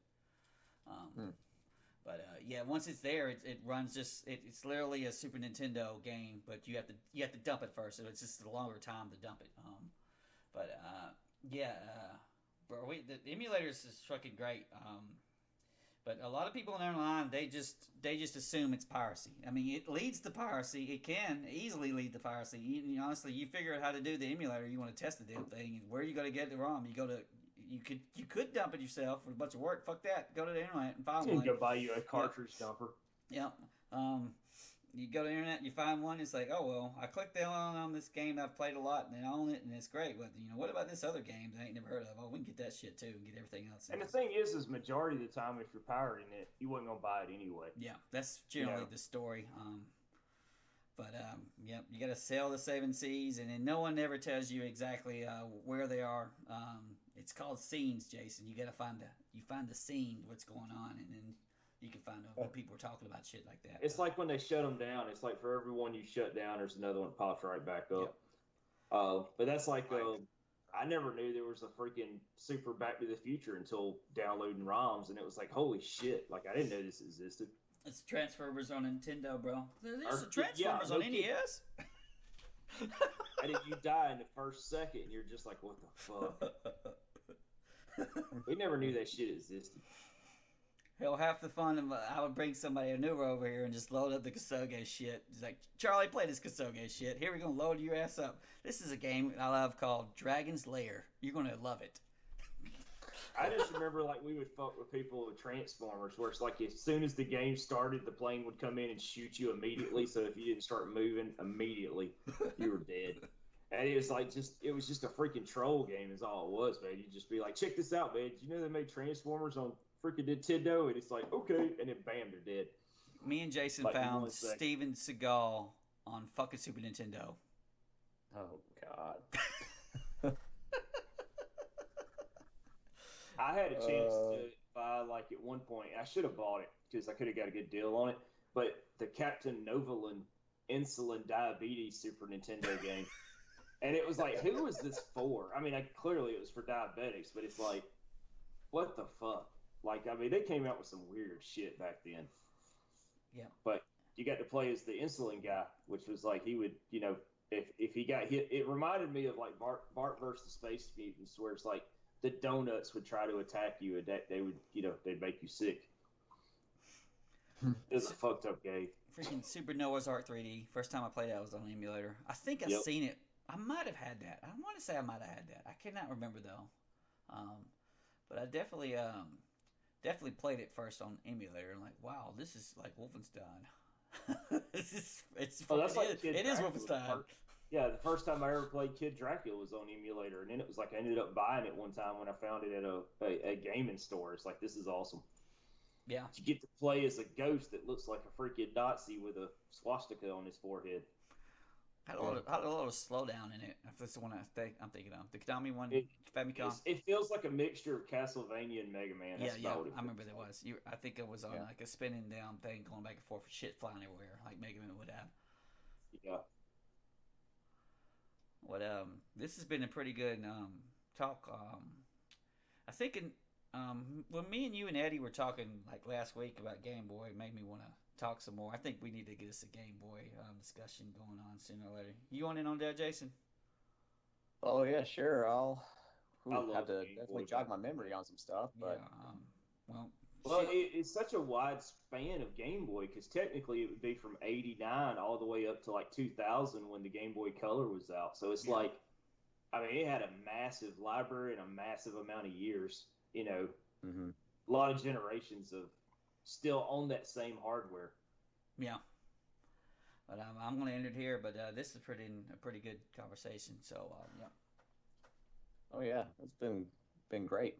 But yeah, once it's there, it runs just it's literally a Super Nintendo game, but you have to dump it first, so it's just a longer time to dump it. Bro, the emulators is fucking great. But a lot of people online, they just assume it's piracy. I mean, it leads to piracy. It can easily lead to piracy. Honestly, you figure out how to do the emulator. You want to test the damn thing. Where are you going to get the ROM? You could dump it yourself with a bunch of work. Fuck that. Go to the internet and find one. You can go buy you a cartridge dumper. Yep. You go to the internet, you find one. It's like, oh well, I clicked on this game I've played a lot, and I own it, and it's great. But what about this other game that I ain't never heard of? Oh, we can get that shit too, and get everything else. And the thing is majority of the time, if you're pirating it, you wasn't gonna buy it anyway. Yeah, that's generally the story. Yep, you got to sell the 7 Cs, and then no one ever tells you exactly where they are. It's called scenes, Jason. You got to find the scene, what's going on, and then you can find out what people are talking about, shit like that. It's like when they shut them down. It's like for every one you shut down, there's another one that pops right back up. Yep. But that's like, I never knew there was a freaking Super Back to the Future until downloading ROMs, and it was like, holy shit! Like I didn't know this existed. It's Transformers on Nintendo, bro. There's Transformers on NES. And if you die in the first second, you're just like, what the fuck? We never knew that shit existed. Hell, half the fun, I would bring somebody newer over here and just load up the Kasuga shit. He's like, Charlie, play this Kasuga shit. Here, we're going to load your ass up. This is a game I love called Dragon's Lair. You're going to love it. I just remember, like, we would fuck with people with Transformers, where it's like as soon as the game started, the plane would come in and shoot you immediately. So if you didn't start moving immediately, you were dead. And it was like it was just a freaking troll game is all it was, man. You'd just be like, check this out, man. Did you know they made Transformers on freaking Nintendo? And it's like, okay. And then bam, they're dead. Me and Jason found Steven Seagal on fucking Super Nintendo. Oh, God. I had a chance to buy, like, at one point, I should have bought it because I could have got a good deal on it, but the Captain Novolin Insulin Diabetes Super Nintendo game. And it was like, who is this for? I mean, clearly it was for diabetics, but it's like, what the fuck? Like, I mean, they came out with some weird shit back then. Yeah. But you got to play as the insulin guy, which was like, he would, if he got hit, it reminded me of like Bart versus the Space Mutants, where it's like, the donuts would try to attack you, and that they would, they'd make you sick. It was a fucked up game. Freaking Super Noah's Ark 3D. First time I played that was on an emulator. I think I've seen it. I might have had that. I want to say I might have had that. I cannot remember though. But I definitely definitely played it first on emulator and like, wow, this is like Wolfenstein. Oh, that's like Kid it is Dracula. Wolfenstein. Yeah, the first time I ever played Kid Dracula was on emulator, and then it was like I ended up buying it one time when I found it at a gaming store. It's like, this is awesome. Yeah. You get to play as a ghost that looks like a freaking Nazi with a swastika on his forehead. Had a lot of slowdown in it. If that's the one I'm thinking of, the Konami one, It, Famicom. it feels like a mixture of Castlevania and Mega Man. That's Yeah. about what it I remember feels there like. was. I think it was on like a spinning down thing, going back and forth, shit flying everywhere, like Mega Man would have. Yeah. What this has been a pretty good talk. I think when me and you and Eddie were talking like last week about Game Boy, it made me want to talk some more. I think we need to get us a Game Boy discussion going on sooner or later. You on in on that, Jason? Oh yeah, sure. I love have to Game definitely Boy jog back my in the memory day. on some stuff, but Yeah. Well, Well, shit. it's such a wide span of Game Boy because technically it would be from '89 all the way up to like 2000 when the Game Boy Color was out. So it's Yeah. like, I mean, it had a massive library and a massive amount of years. You know, mhm. a lot of generations of still on that same hardware. Yeah. But I'm going to end it here. But this is a pretty good conversation. So yeah. Oh yeah, it's been great.